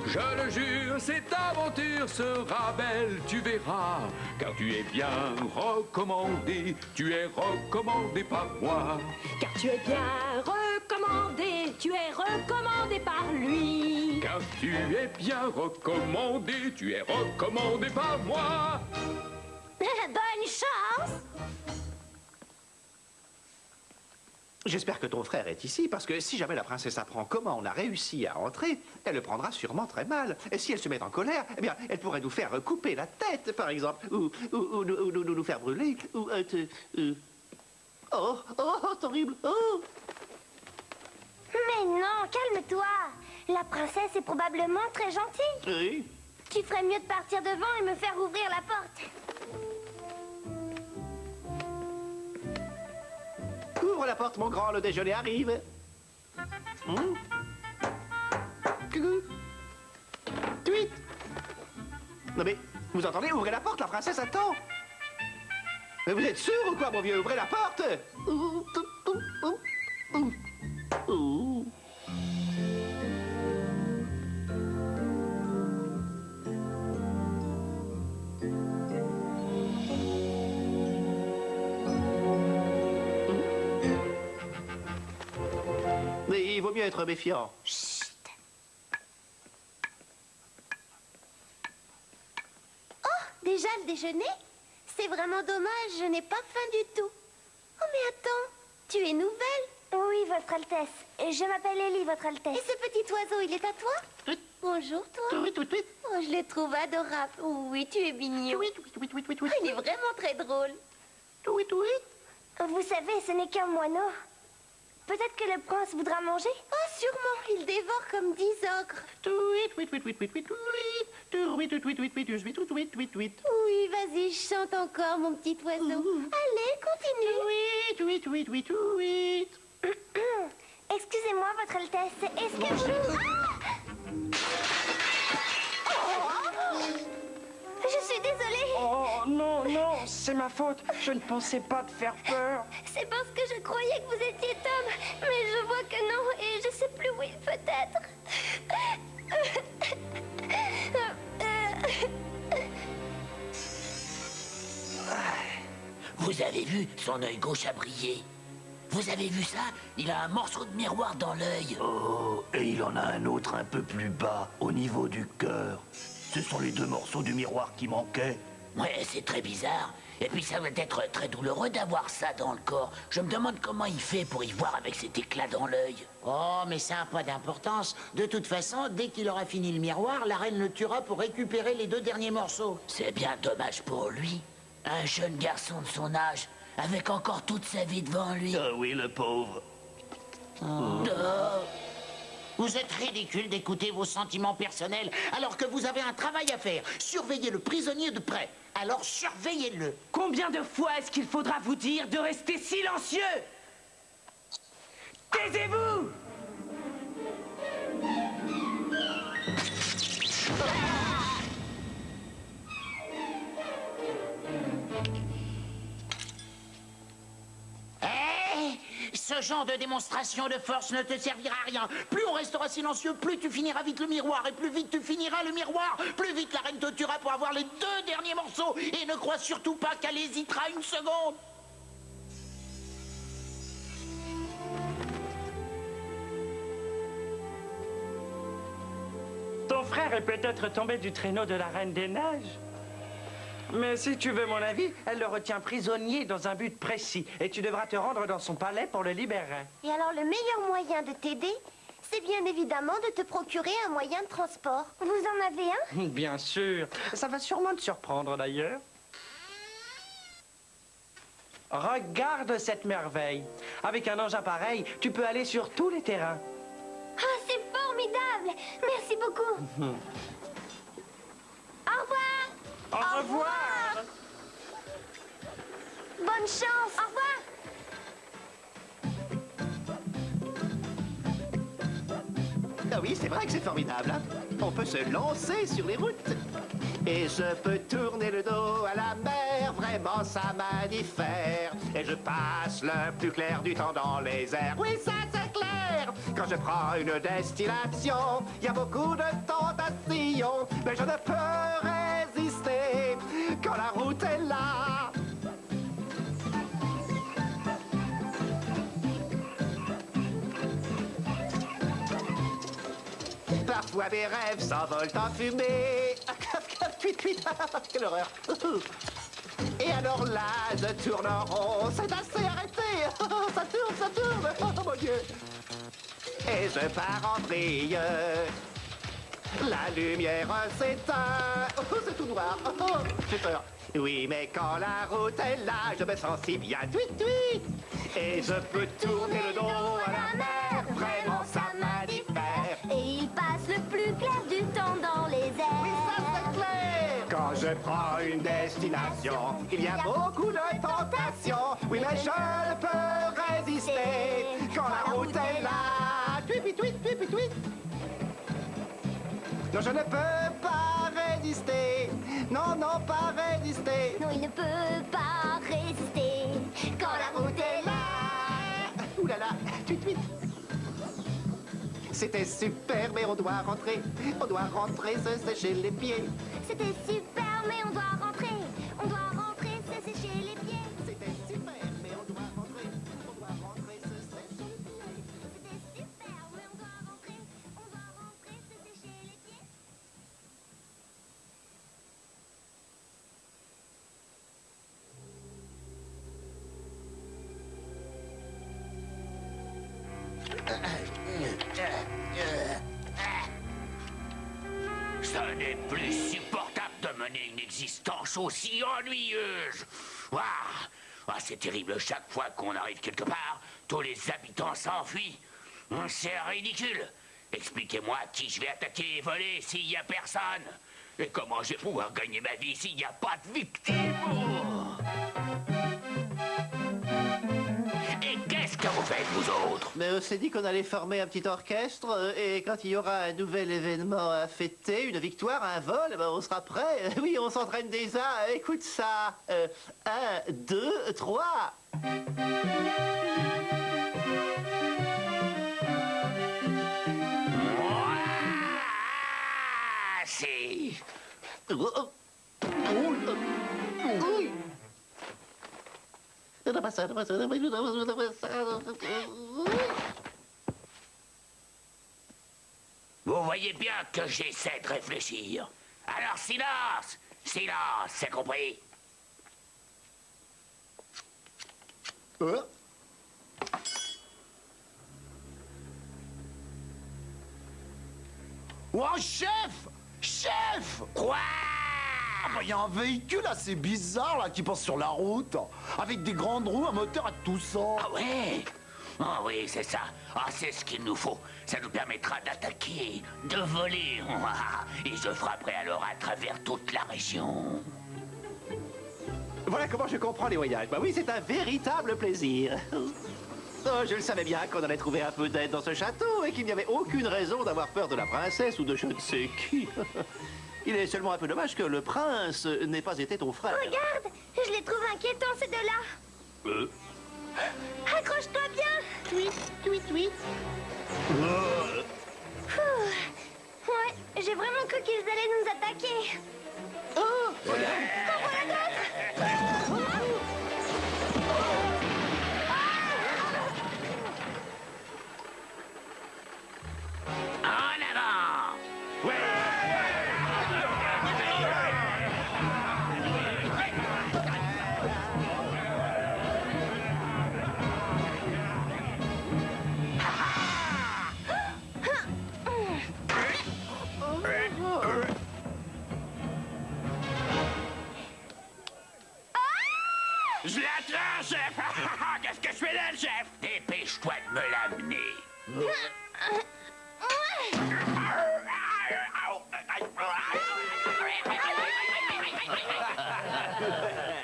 Je le jure, cette aventure sera belle, tu verras. Car tu es bien recommandé, tu es recommandé par moi. Car tu es bien recommandé, tu es recommandé par lui. Car tu es bien recommandé, tu es recommandé par moi. Bonne chance. J'espère que ton frère est ici, parce que si jamais la princesse apprend comment on a réussi à entrer, elle le prendra sûrement très mal. Et si elle se met en colère, eh bien, elle pourrait nous faire couper la tête, par exemple, ou nous faire brûler, ou... Oh, c'est horrible, oh. Mais non, calme-toi. La princesse est probablement très gentille. Oui. Tu ferais mieux de partir devant et me faire ouvrir la porte. Ouvre la porte, mon grand, le déjeuner arrive. Coucou. Tweet. Non mais, vous entendez? Ouvrez la porte, la princesse attend. Mais vous êtes sûr ou quoi, mon vieux? Ouvrez la porte. Mais il vaut mieux être méfiant. Chut. Oh, déjà le déjeuner? C'est vraiment dommage, je n'ai pas faim du tout. Oh, mais attends, tu es nouvelle? Oui, Votre Altesse. Je m'appelle Ellie, Votre Altesse. Et ce petit oiseau, il est à toi? Oui. Bonjour, toi. Oui. Oh, je le trouve adorable. Oui, tu es mignon. Oui. Il est vraiment très drôle. Oui. Vous savez, ce n'est qu'un moineau. Peut-être que le prince voudra manger? Oh, sûrement. Il dévore comme 10 ogres. Oui, vas-y, chante encore, mon petit oiseau. Allez, continue. Excusez-moi, Votre Altesse. Est-ce que vous... Je suis désolée. Oh, non, c'est ma faute. Je ne pensais pas te faire peur. C'est parce que je croyais que vous étiez Tom. Mais je vois que non, et je sais plus où il peut être. Vous avez vu, son œil gauche a brillé. Vous avez vu ça? Il a un morceau de miroir dans l'œil. Oh, et il en a un autre un peu plus bas, au niveau du cœur. Ce sont les deux morceaux du miroir qui manquaient. Ouais, c'est très bizarre. Et puis ça doit être très douloureux d'avoir ça dans le corps. Je me demande comment il fait pour y voir avec cet éclat dans l'œil. Oh, mais ça n'a pas d'importance. De toute façon, dès qu'il aura fini le miroir, la reine le tuera pour récupérer les 2 derniers morceaux. C'est bien dommage pour lui. Un jeune garçon de son âge, avec encore toute sa vie devant lui. Ah oui, le pauvre. Oh. Vous êtes ridicule d'écouter vos sentiments personnels alors que vous avez un travail à faire. Surveillez le prisonnier de près. Alors surveillez-le. Combien de fois est-ce qu'il faudra vous dire de rester silencieux? Taisez-vous! Ce genre de démonstration de force ne te servira à rien. Plus on restera silencieux, plus tu finiras vite le miroir. Et plus vite tu finiras le miroir, plus vite la reine te tuera pour avoir les 2 derniers morceaux. Et ne crois surtout pas qu'elle hésitera une seconde. Ton frère est peut-être tombé du traîneau de la Reine des Neiges. Mais si tu veux mon avis, elle le retient prisonnier dans un but précis. Et tu devras te rendre dans son palais pour le libérer. Et alors, le meilleur moyen de t'aider, c'est bien évidemment de te procurer un moyen de transport. Vous en avez un? Bien sûr. Ça va sûrement te surprendre d'ailleurs. Regarde cette merveille. Avec un engin pareil, tu peux aller sur tous les terrains. Ah, c'est formidable! Merci beaucoup. Au revoir! Au revoir! Bonne chance! Au revoir! Ah oui, c'est vrai que c'est formidable, hein? On peut se lancer sur les routes. Et je peux tourner le dos à la mer, vraiment ça m'indiffère. Et je passe le plus clair du temps dans les airs. Oui, ça c'est clair! Quand je prends une destination, il y a beaucoup de tentations, mais je ne peux résister quand la route est là. Parfois mes rêves s'envolent en fumée. Quelle horreur. Et alors là, je tourne en rond. C'est assez arrêté. Ça tourne. Oh mon Dieu. Et je pars en vrille. La lumière s'éteint. Oh, c'est tout noir. Oh, j'ai peur. Oui, mais quand la route est là, je me sens si bien. Tweet. Et je peux tourner le dos à la mer. Vraiment, ça m'indiffère. Et il passe le plus clair du temps dans les airs. Oui, ça c'est clair. Quand je prends une destination, il y a beaucoup de tentations. Oui, mais je ne peux résister quand la route est là. Tweet. Non, je ne peux pas résister. Non, pas résister. Non, il ne peut pas résister quand la route est là. Ouh là là, tweet. C'était super, mais on doit rentrer. On doit rentrer, se sécher les pieds. C'était super, mais on doit rentrer. On doit rentrer, se sécher les pieds. C'était super, mais on doit rentrer. On doit rentrer, se sécher les pieds. C'était super, mais on doit rentrer. On doit rentrer, se sécher les pieds. Ce n'est plus supportable de mener une existence aussi ennuyeuse. C'est terrible, chaque fois qu'on arrive quelque part, tous les habitants s'enfuient. C'est ridicule. Expliquez-moi qui je vais attaquer et voler s'il n'y a personne. Et comment je vais pouvoir gagner ma vie s'il n'y a pas de victime. Et qu'est-ce que vous faites, vous autres? Mais on s'est dit qu'on allait former un petit orchestre et quand il y aura un nouvel événement à fêter, une victoire, un vol, on sera prêt. Oui, on s'entraîne déjà. Écoute ça. 1, 2, 3. C'est... Vous voyez bien que j'essaie de réfléchir. Alors silence! Silence, c'est compris? Oh, chef! Chef! Quoi? Il y a un véhicule assez bizarre là qui passe sur la route, avec des grandes roues, un moteur à tout ça. Ah ouais? Oh oui, c'est ça. Ah, c'est ce qu'il nous faut. Ça nous permettra d'attaquer, de voler. Et je frapperai alors à travers toute la région. Voilà comment je comprends les voyages. Bah oui, c'est un véritable plaisir. Oh, je le savais bien qu'on allait trouver un peu d'aide dans ce château et qu'il n'y avait aucune raison d'avoir peur de la princesse ou de je ne sais qui. Il est seulement un peu dommage que le prince n'ait pas été ton frère. Regarde, je les trouve inquiétants, ces deux-là. Accroche-toi bien. Tweet, tweet, tweet. Ouais, j'ai vraiment cru qu'ils allaient nous attaquer. Oh, regarde. En voilà d'autres. En avant! Je l'attrape, chef! Qu'est-ce que je fais là, chef? Dépêche-toi de me l'amener.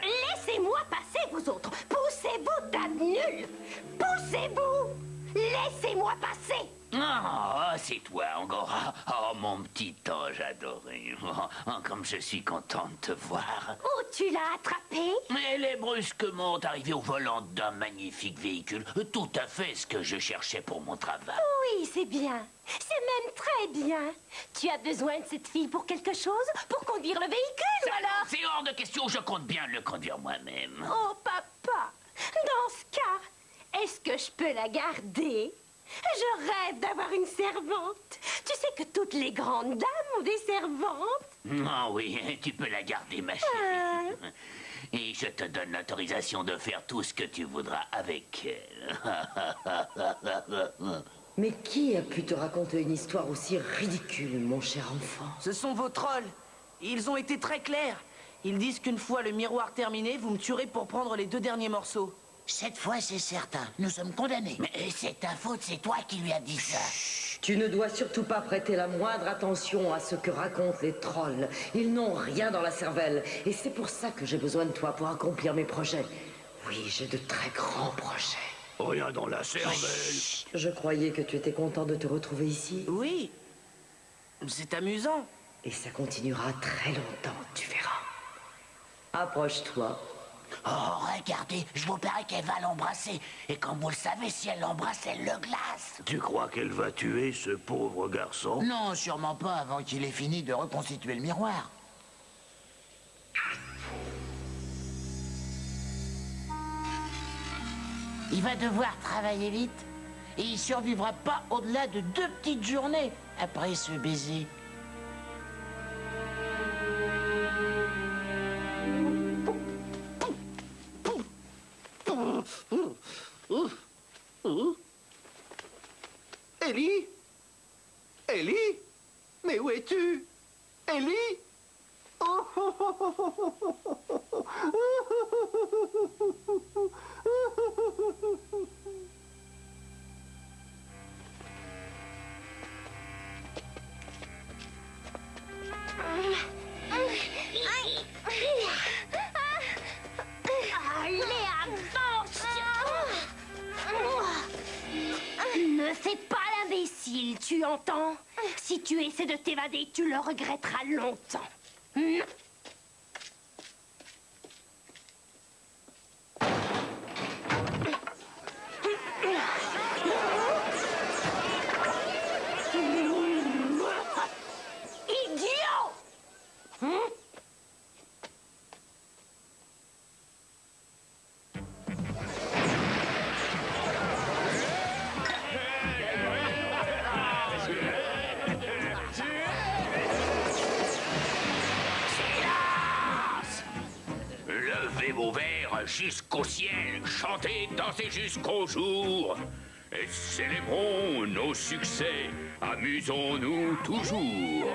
Laissez-moi passer, vous autres. Poussez-vous, tas de nuls. Poussez-vous. Laissez-moi passer. Oh, c'est toi, Angora. Oh, mon petit ange adoré. Oh, comme je suis content de te voir. Oh, tu l'as attrapé? Elle est brusquement arrivée au volant d'un magnifique véhicule. Tout à fait ce que je cherchais pour mon travail. Oui, c'est bien. C'est même très bien. Tu as besoin de cette fille pour quelque chose? Pour conduire le véhicule, ou alors? C'est hors de question, je compte bien le conduire moi-même. Oh, papa. Dans ce cas, est-ce que je peux la garder? Je rêve d'avoir une servante. Tu sais que toutes les grandes dames ont des servantes. Ah oui, tu peux la garder, ma chérie. Et je te donne l'autorisation de faire tout ce que tu voudras avec elle. Mais qui a pu te raconter une histoire aussi ridicule, mon cher enfant? Ce sont vos trolls. Ils ont été très clairs. Ils disent qu'une fois le miroir terminé, vous me tuerez pour prendre les 2 derniers morceaux. Cette fois, c'est certain. Nous sommes condamnés. Mais c'est ta faute, c'est toi qui lui as dit ça. Chut, tu ne dois surtout pas prêter la moindre attention à ce que racontent les trolls. Ils n'ont rien dans la cervelle. Et c'est pour ça que j'ai besoin de toi pour accomplir mes projets. Oui, j'ai de très grands projets. Rien dans la cervelle. Je croyais que tu étais content de te retrouver ici. Oui. C'est amusant. Et ça continuera très longtemps, tu verras. Approche-toi. Oh, regardez, je vous parie qu'elle va l'embrasser. Et comme vous le savez, si elle l'embrasse, elle le glace. Tu crois qu'elle va tuer ce pauvre garçon? Non, sûrement pas avant qu'il ait fini de reconstituer le miroir. Il va devoir travailler vite. Et il survivra pas au-delà de 2 petites journées après ce baiser. Ellie? Ellie? Mais où es-tu? Ellie? Allez, avance! Ne fais pas l'imbécile, tu entends? Si tu essaies de t'évader, tu le regretteras longtemps. Idiot! Levez vos verres jusqu'au ciel, chantez, dansez jusqu'au jour. Et célébrons nos succès, amusons-nous toujours.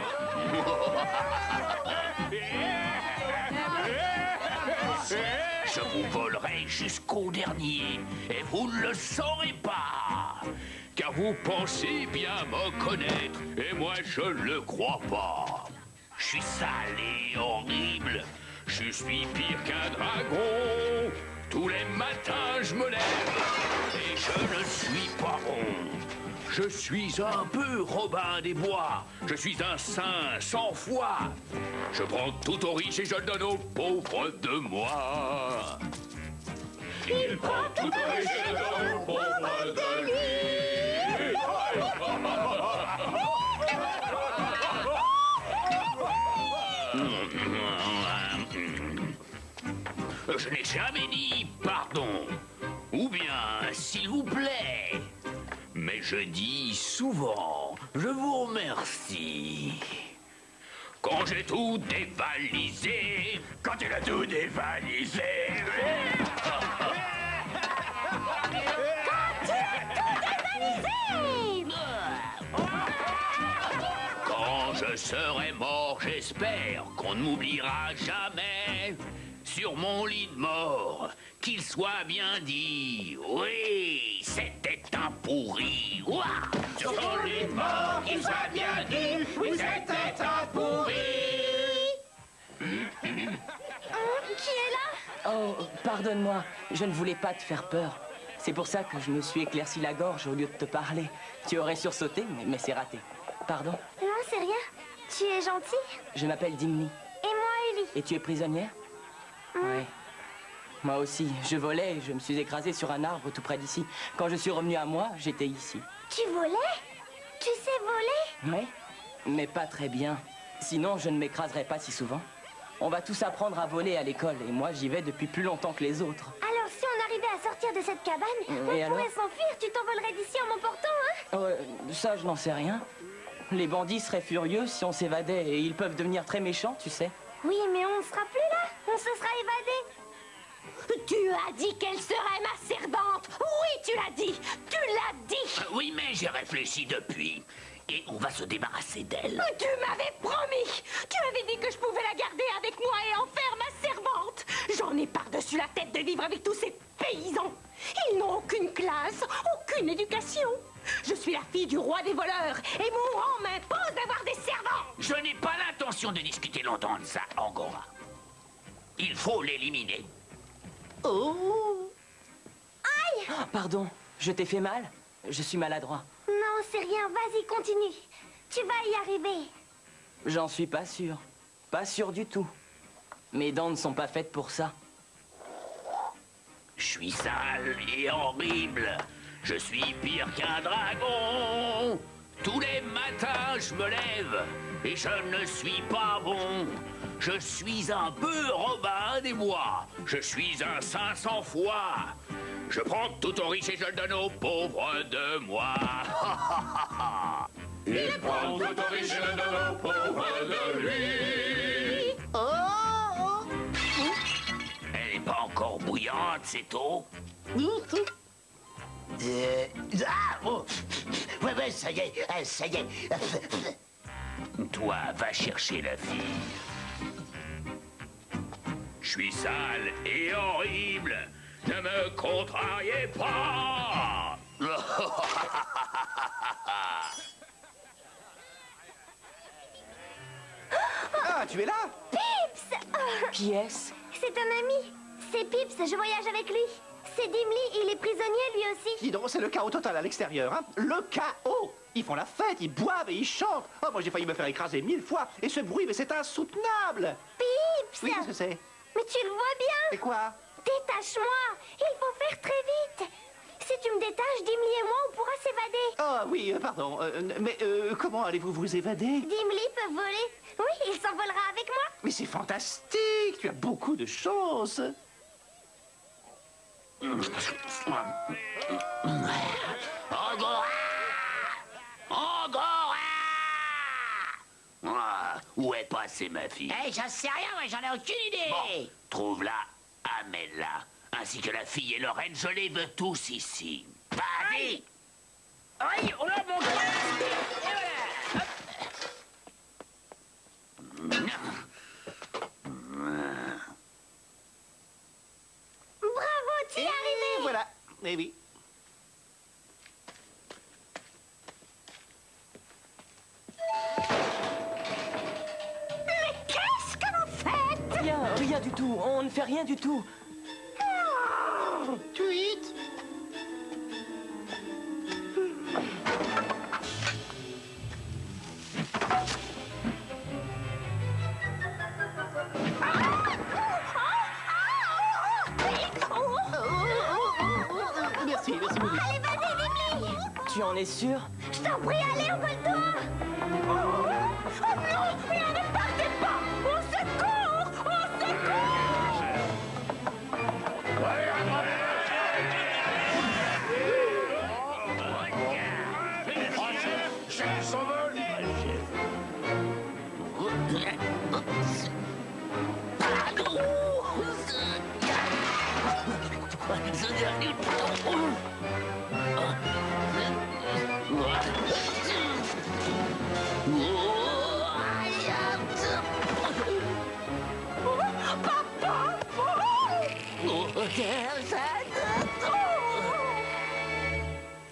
chance. Je vous volerai jusqu'au dernier, et vous ne le saurez pas. Car vous pensez bien me connaître, et moi je ne le crois pas. Je suis sale et horrible. Je suis pire qu'un dragon. Tous les matins je me lève, et je ne suis pas rond. Je suis un peu Robin des Bois. Je suis un saint sans foi. Je prends tout aux riches et je le donne aux pauvres de moi. Il prend tout aux riches et le donne aux pauvres de lui. Je n'ai jamais dit pardon, ou bien s'il vous plaît. Mais je dis souvent, je vous remercie. Quand j'ai tout dévalisé, quand il a tout dévalisé. Quand je serai mort, j'espère qu'on ne m'oubliera jamais. Sur mon lit de mort, qu'il soit bien dit, oui, c'était un pourri. Ouah. Sur mon lit de mort, qu'il soit bien dit, oui, c'était un pourri. Qui est là? Oh, pardonne-moi, je ne voulais pas te faire peur. C'est pour ça que je me suis éclairci la gorge au lieu de te parler. Tu aurais sursauté, mais c'est raté. Pardon? Non, c'est rien. Tu es gentil? Je m'appelle Dimni. Et moi, Ellie. Et tu es prisonnière? Ouais. Moi aussi, je volais et je me suis écrasé sur un arbre tout près d'ici. Quand je suis revenu à moi, j'étais ici. Tu volais? Tu sais voler? Ouais, mais pas très bien. Sinon, je ne m'écraserais pas si souvent. On va tous apprendre à voler à l'école et moi, j'y vais depuis plus longtemps que les autres. Alors, si on arrivait à sortir de cette cabane, Et on pourrait s'enfuir. Tu t'envolerais d'ici en m'emportant, hein? Ça, je n'en sais rien. Les bandits seraient furieux si on s'évadait et ils peuvent devenir très méchants, tu sais. Oui, mais on ne sera plus là. On se sera évadé. Tu as dit qu'elle serait ma servante. Oui, tu l'as dit. Tu l'as dit. Oui, mais j'ai réfléchi depuis. Et on va se débarrasser d'elle. Tu m'avais promis. Tu avais dit que je pouvais la garder avec moi et en faire ma servante. J'en ai par-dessus la tête de vivre avec tous ces paysans. Ils n'ont aucune classe, aucune éducation. Je suis la fille du roi des voleurs et mon rang m'impose d'avoir des servants. Je n'ai pas l'intention de discuter longtemps de ça, Angora. Il faut l'éliminer. Oh! Aïe! Oh, pardon, je t'ai fait mal? Je suis maladroit. Non, c'est rien. Vas-y, continue. Tu vas y arriver. J'en suis pas sûr. Pas sûr du tout. Mes dents ne sont pas faites pour ça. Je suis sale et horrible. Je suis pire qu'un dragon. Tous les matins, je me lève et je ne suis pas bon. Je suis un peu Robin des Bois. Je suis un saint sans foi. Je prends tout aux riches et je le donne aux pauvres de moi. Il prend tout aux riches et le donne aux pauvres de lui. Oh! Elle n'est pas encore bouillante, cette eau? Ouais, ça y est, ça y est. Toi, va chercher la fille. Je suis sale et horrible. Ne me contrariez pas. Ah, tu es là? Pips! Qui est-ce? C'est un ami. C'est Pips, je voyage avec lui. C'est Dimly, il est prisonnier lui aussi. Dis donc, c'est le chaos total à l'extérieur, hein? Le chaos! Ils font la fête, ils boivent et ils chantent. Oh, moi j'ai failli me faire écraser 1000 fois. Et ce bruit, mais c'est insoutenable. Pips! Oui, qu'est-ce que c'est? Mais tu le vois bien. Et quoi? Détache-moi. Il faut faire très vite. Si tu me détaches, Dimly et moi, on pourra s'évader. Ah oui, pardon. Mais comment allez-vous vous évader? Dimly peut voler. Oui, il s'envolera avec moi. Mais c'est fantastique. Tu as beaucoup de chance. Angora! Angora! Ah, où est passée ma fille? Eh, j'en sais rien, moi, j'en ai aucune idée. Bon, trouve-la, amène-la. Ainsi que la fille et Lorraine, je les veux tous ici. Vas-y! Oui, on a mon cœur. Et voilà. Eh oui. Mais qu'est-ce que vous faites? Rien du tout. On ne fait rien du tout. Tweet. Merci, merci beaucoup. Allez, vas-y, Dimly. Tu en es sûr? Je t'en prie, allez, envole-toi. Oh non, mais ne partez pas. Au secours, au secours. Chef s'envole.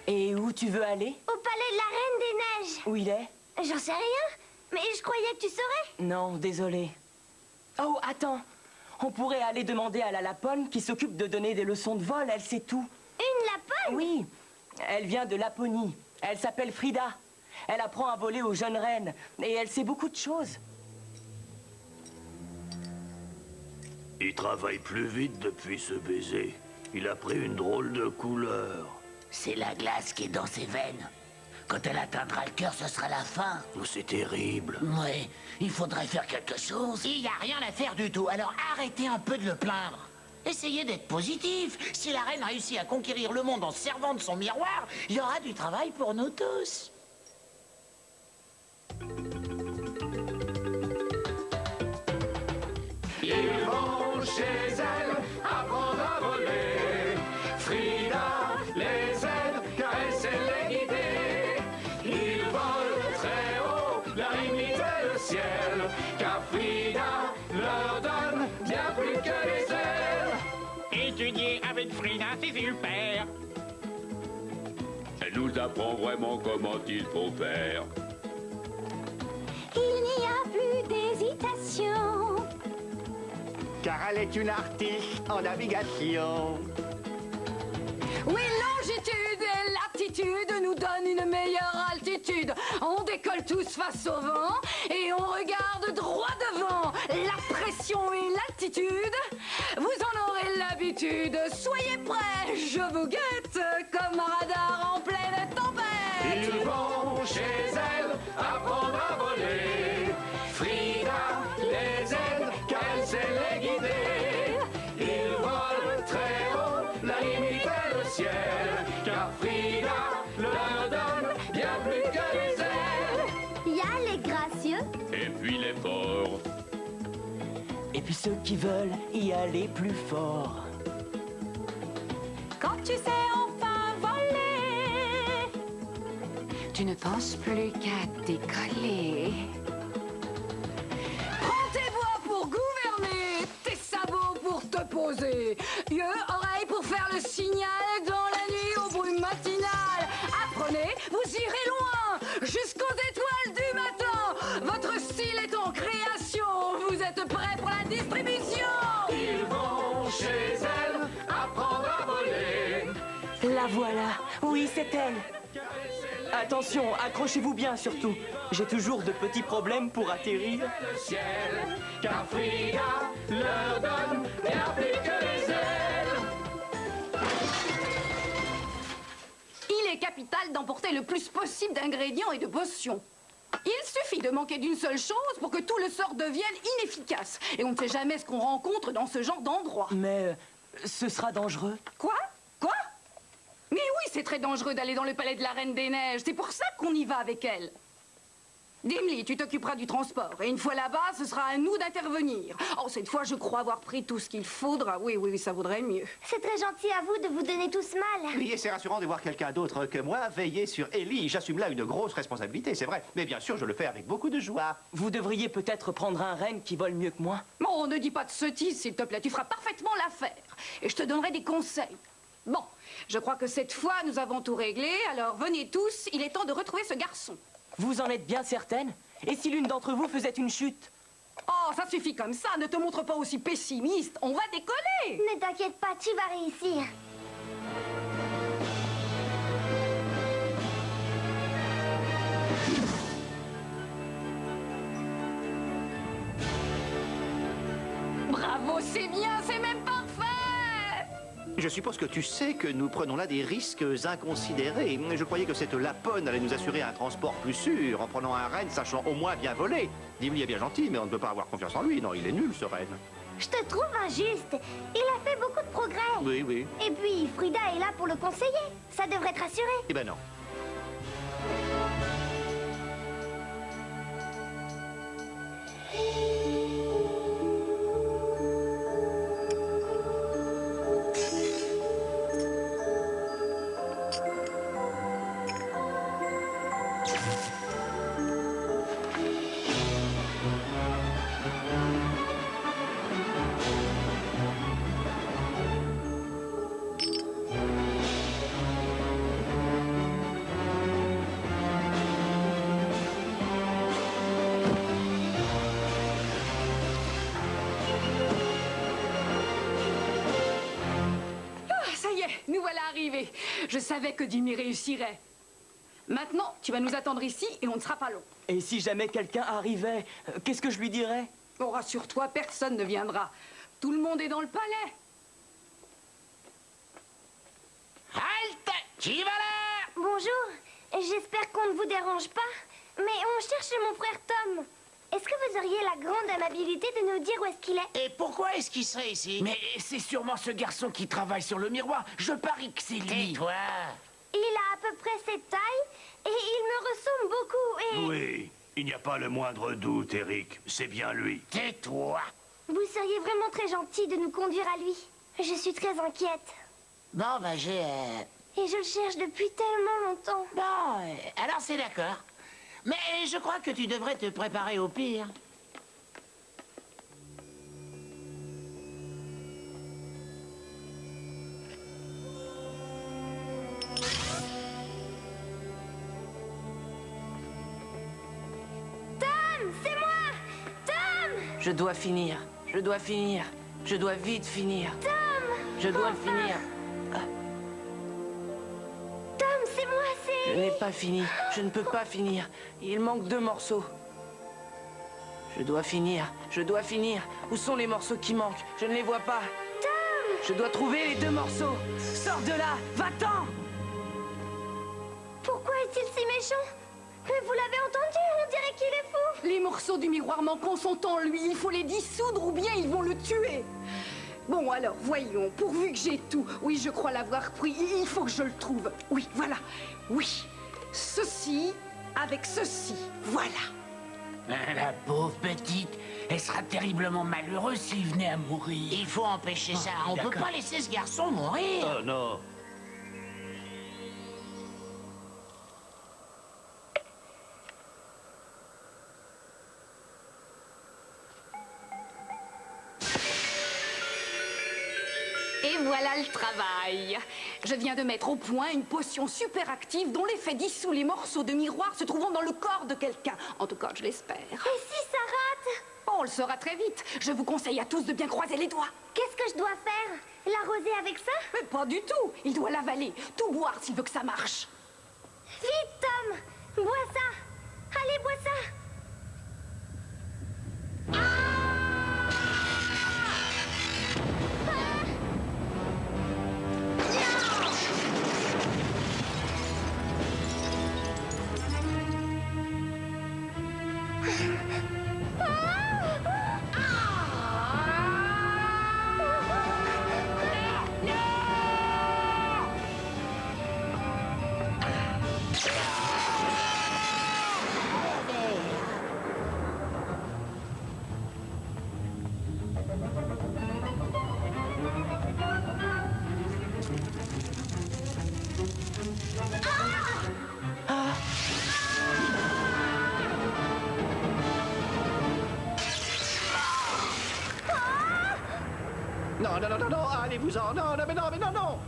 Et où tu veux aller? Au palais de la Reine des Neiges. Où il est? J'en sais rien, mais je croyais que tu saurais. Non, désolé. Oh, attends. On pourrait aller demander à la Lapone qui s'occupe de donner des leçons de vol, elle sait tout. Une Lapone? Oui, elle vient de Laponie. Elle s'appelle Frida. Elle apprend à voler aux jeunes reines et elle sait beaucoup de choses. Il travaille plus vite depuis ce baiser. Il a pris une drôle de couleur. C'est la glace qui est dans ses veines. Quand elle atteindra le cœur, ce sera la fin. Oh, c'est terrible. Ouais, il faudrait faire quelque chose. Il n'y a rien à faire du tout, alors arrêtez un peu de le plaindre. Essayez d'être positif. Si la reine réussit à conquérir le monde en se servant de son miroir, il y aura du travail pour nous tous. Ils vont chez elle apprendre à voler. Frida les aide car elle sait les guider. Ils volent très haut, la limite est le ciel. Car Frida leur donne bien plus que les ailes. Étudier avec Frida, c'est super. Elle nous apprend vraiment comment il faut faire. Il n'y a plus d'hésitation. Car elle est une artiste en navigation. Oui, longitude et latitude nous donnent une meilleure altitude. On décolle tous face au vent et on regarde droit devant. La pression et l'altitude, vous en aurez l'habitude. Soyez prêts, je vous guette comme un radar en pleine tempête. Ils vont chez elle apprendre à voler. Frida les aide car elle sait les guider. Ils volent très haut, la limite est le ciel. Car Frida leur donne bien plus que les ailes. Il y a les gracieux. Et puis les forts. Et puis ceux qui veulent y aller plus fort. Quand tu sais enfin voler, tu ne penses plus qu'à décoller. Prends tes voix pour gouverner, tes sabots pour te poser, yeux, oreilles pour faire le signal dans la nuit au bruit matinal. Apprenez, vous irez loin, jusqu'aux étoiles du matin. Votre style est en création, vous êtes prêts pour la distribution. Ils vont chez elle apprendre à voler. La voilà. Oui, c'est elle. Attention, accrochez-vous bien surtout. J'ai toujours de petits problèmes pour atterrir. Le ciel, car Frida leur donne bien plus que les ailes. Il est capital d'emporter le plus possible d'ingrédients et de potions. Il suffit de manquer d'une seule chose pour que tout le sort devienne inefficace. Et on ne sait jamais ce qu'on rencontre dans ce genre d'endroit. Mais ce sera dangereux. Quoi? Quoi? Mais oui, c'est très dangereux d'aller dans le palais de la Reine des Neiges. C'est pour ça qu'on y va avec elle. Dimly, tu t'occuperas du transport. Et une fois là-bas, ce sera à nous d'intervenir. Oh, cette fois, je crois avoir pris tout ce qu'il faudra. Oui, oui, ça vaudrait mieux. C'est très gentil à vous de vous donner tous mal. Oui, et c'est rassurant de voir quelqu'un d'autre que moi veiller sur Ellie. J'assume là une grosse responsabilité, c'est vrai. Mais bien sûr, je le fais avec beaucoup de joie. Vous devriez peut-être prendre un renne qui vole mieux que moi. Bon, ne dis pas de sottises, s'il te plaît. Tu feras parfaitement l'affaire. Et je te donnerai des conseils. Bon, Je crois que cette fois, nous avons tout réglé, alors venez tous, il est temps de retrouver ce garçon. Vous en êtes bien certaine? Et si l'une d'entre vous faisait une chute? Oh, ça suffit comme ça, ne te montre pas aussi pessimiste, on va décoller! Ne t'inquiète pas, tu vas réussir. Bravo, c'est bien, c'est même parfait! Je suppose que tu sais que nous prenons là des risques inconsidérés. Je croyais que cette laponne allait nous assurer un transport plus sûr en prenant un renne sachant au moins bien voler. Dimly est bien gentil, mais on ne peut pas avoir confiance en lui. Non, il est nul, ce renne. Je te trouve injuste. Il a fait beaucoup de progrès. Oui, oui. Et puis, Frida est là pour le conseiller. Ça devrait te rassurer. Eh ben non. Nous voilà arrivés. Je savais que Dimly réussirait. Maintenant, tu vas nous attendre ici et on ne sera pas long. Et si jamais quelqu'un arrivait, qu'est-ce que je lui dirais? Oh, rassure-toi, personne ne viendra. Tout le monde est dans le palais. Halte! Qui va là? Bonjour. J'espère qu'on ne vous dérange pas. Mais on cherche mon frère Tom. Est-ce que vous auriez la grande amabilité de nous dire où est-ce qu'il est? Et pourquoi est-ce qu'il serait ici? Mais c'est sûrement ce garçon qui travaille sur le miroir. Je parie que c'est lui. Tais-toi. Il a à peu près cette taille et il me ressemble beaucoup et... Oui, il n'y a pas le moindre doute, Eric. C'est bien lui. Tais-toi. Vous seriez vraiment très gentil de nous conduire à lui. Je suis très inquiète. Bon, ben j'ai... Et je le cherche depuis tellement longtemps. Bon, alors c'est d'accord. Mais je crois que tu devrais te préparer au pire. Tom, c'est moi! Tom! Je dois finir. Je dois finir. Je dois vite finir. Tom! Je dois le finir. Tom, c'est moi, c'est... Je n'ai pas fini. Je ne peux pas finir. Il manque 2 morceaux. Je dois finir. Je dois finir. Où sont les morceaux qui manquent? Je ne les vois pas. Tom! Je dois trouver les 2 morceaux. Sors de là! Va-t'en! Pourquoi est-il si méchant? Mais vous l'avez entendu, on dirait qu'il est fou. Les morceaux du miroir manquant sont en lui. Il faut les dissoudre ou bien ils vont le tuer. Bon, alors, voyons, pourvu que j'ai tout. Oui, je crois l'avoir pris. Il faut que je le trouve. Oui, voilà. Oui. Ceci avec ceci. Voilà. La pauvre petite, elle sera terriblement malheureuse s'il venait à mourir. Il faut empêcher ça. On peut pas laisser ce garçon mourir. Oh non. Et voilà le travail. Je viens de mettre au point une potion super active dont l'effet dissout les morceaux de miroir se trouvant dans le corps de quelqu'un. En tout cas, je l'espère. Et si ça rate? On le saura très vite. Je vous conseille à tous de bien croiser les doigts. Qu'est-ce que je dois faire? L'arroser avec ça? Mais pas du tout. Il doit l'avaler. Tout boire s'il veut que ça marche. Vite, Tom! Bois ça! Allez, bois ça! Non, non, non, non, non, allez-vous-en. Non, non, mais non, mais non, non.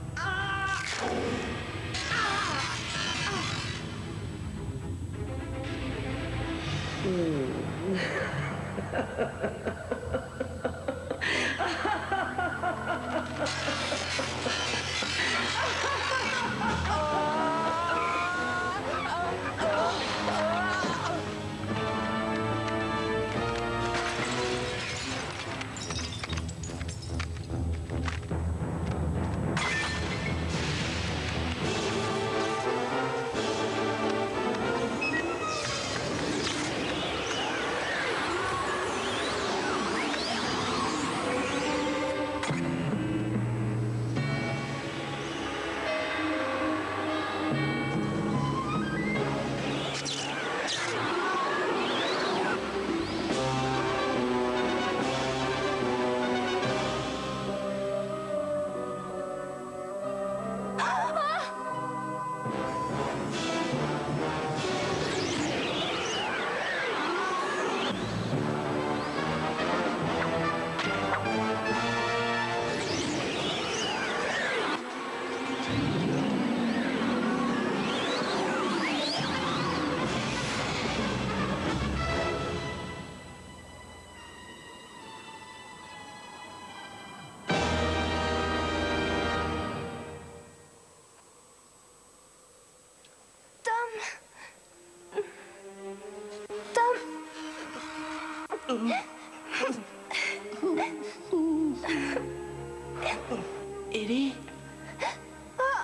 Ellie?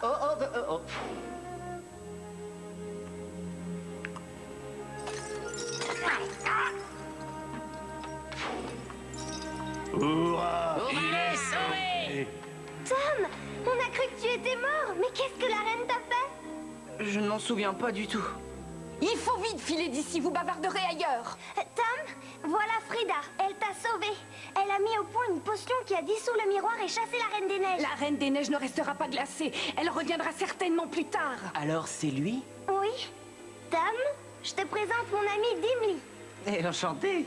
Oh. Hurrah! Il est sauvé! Tom, on a cru que tu étais mort, mais qu'est-ce que la reine t'a fait? Je ne m'en souviens pas du tout. Il faut vite filer d'ici, vous bavarderez ailleurs. Tom, voilà Frida, elle t'a sauvé. Elle a mis au point une potion qui a dissous le miroir et chassé la Reine des Neiges. La Reine des Neiges ne restera pas glacée. Elle reviendra certainement plus tard. Alors c'est lui? Oui. Tom, je te présente mon ami Dimly. Eh, enchanté.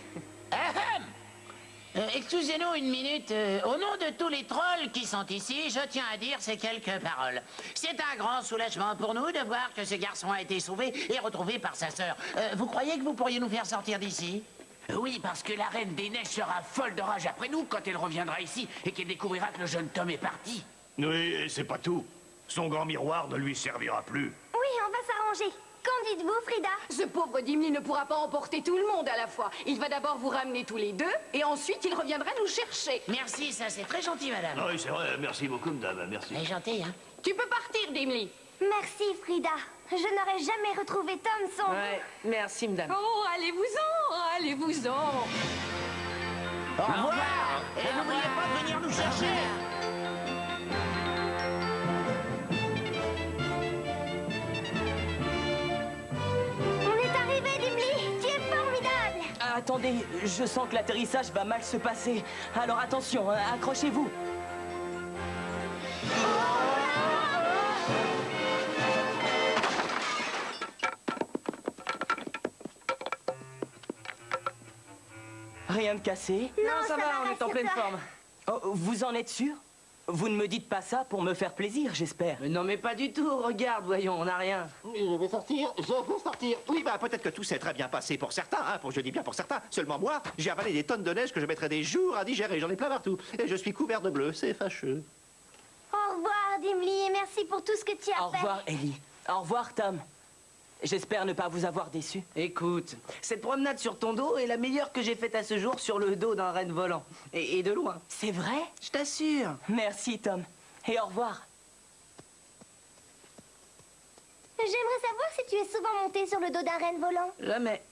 Excusez-nous une minute. Au nom de tous les trolls qui sont ici, je tiens à dire ces quelques paroles. C'est un grand soulagement pour nous de voir que ce garçon a été sauvé et retrouvé par sa sœur. Vous croyez que vous pourriez nous faire sortir d'ici? Oui, parce que la Reine des Neiges sera folle de rage après nous quand elle reviendra ici et qu'elle découvrira que le jeune Tom est parti. Oui, et c'est pas tout. Son grand miroir ne lui servira plus. Oui, on va s'arranger. Qu'en dites-vous, Frida? Ce pauvre Dimly ne pourra pas emporter tout le monde à la fois. Il va d'abord vous ramener tous les deux, et ensuite il reviendra nous chercher. Merci, ça c'est très gentil, madame. Ah oui, c'est vrai, merci beaucoup, madame, merci. Elle est gentille, hein? Tu peux partir, Dimly. Merci, Frida. Je n'aurais jamais retrouvé Tom sans Ouais, merci, madame. Oh, allez-vous-en, allez-vous-en. Au revoir! Et n'oubliez pas de venir nous chercher! On est arrivé, Dimly. Tu es formidable. Attendez, je sens que l'atterrissage va mal se passer. Alors attention, accrochez-vous. Rien de cassé? Non, ça va, on est en pleine rassure-toi. forme. Oh, vous en êtes sûr? Vous ne me dites pas ça pour me faire plaisir, j'espère. Mais non, mais pas du tout. Regarde, voyons, on n'a rien. Je vais sortir. Oui, bah peut-être que tout s'est très bien passé pour certains, hein, je dis bien pour certains. Seulement moi, j'ai avalé des tonnes de neige que je mettrais des jours à digérer. J'en ai plein partout. Et je suis couvert de bleu, c'est fâcheux. Au revoir, Dimly, et merci pour tout ce que tu as fait. Au revoir, Ellie. Au revoir, Tom. J'espère ne pas vous avoir déçu. Écoute, cette promenade sur ton dos est la meilleure que j'ai faite à ce jour sur le dos d'un renne volant. Et de loin. C'est vrai? Je t'assure. Merci, Tom. Et au revoir. J'aimerais savoir si tu es souvent monté sur le dos d'un renne volant. Jamais.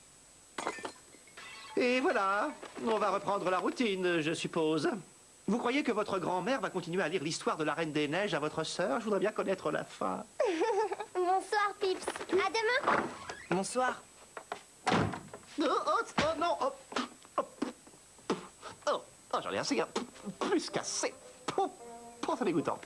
Et voilà, on va reprendre la routine, je suppose. Vous croyez que votre grand-mère va continuer à lire l'histoire de la Reine des Neiges à votre sœur? Je voudrais bien connaître la fin. Bonsoir, Pips. À demain. Bonsoir. Oh non! Oh, j'en ai assez, hein. Plus qu'assez. C'est dégoûtant.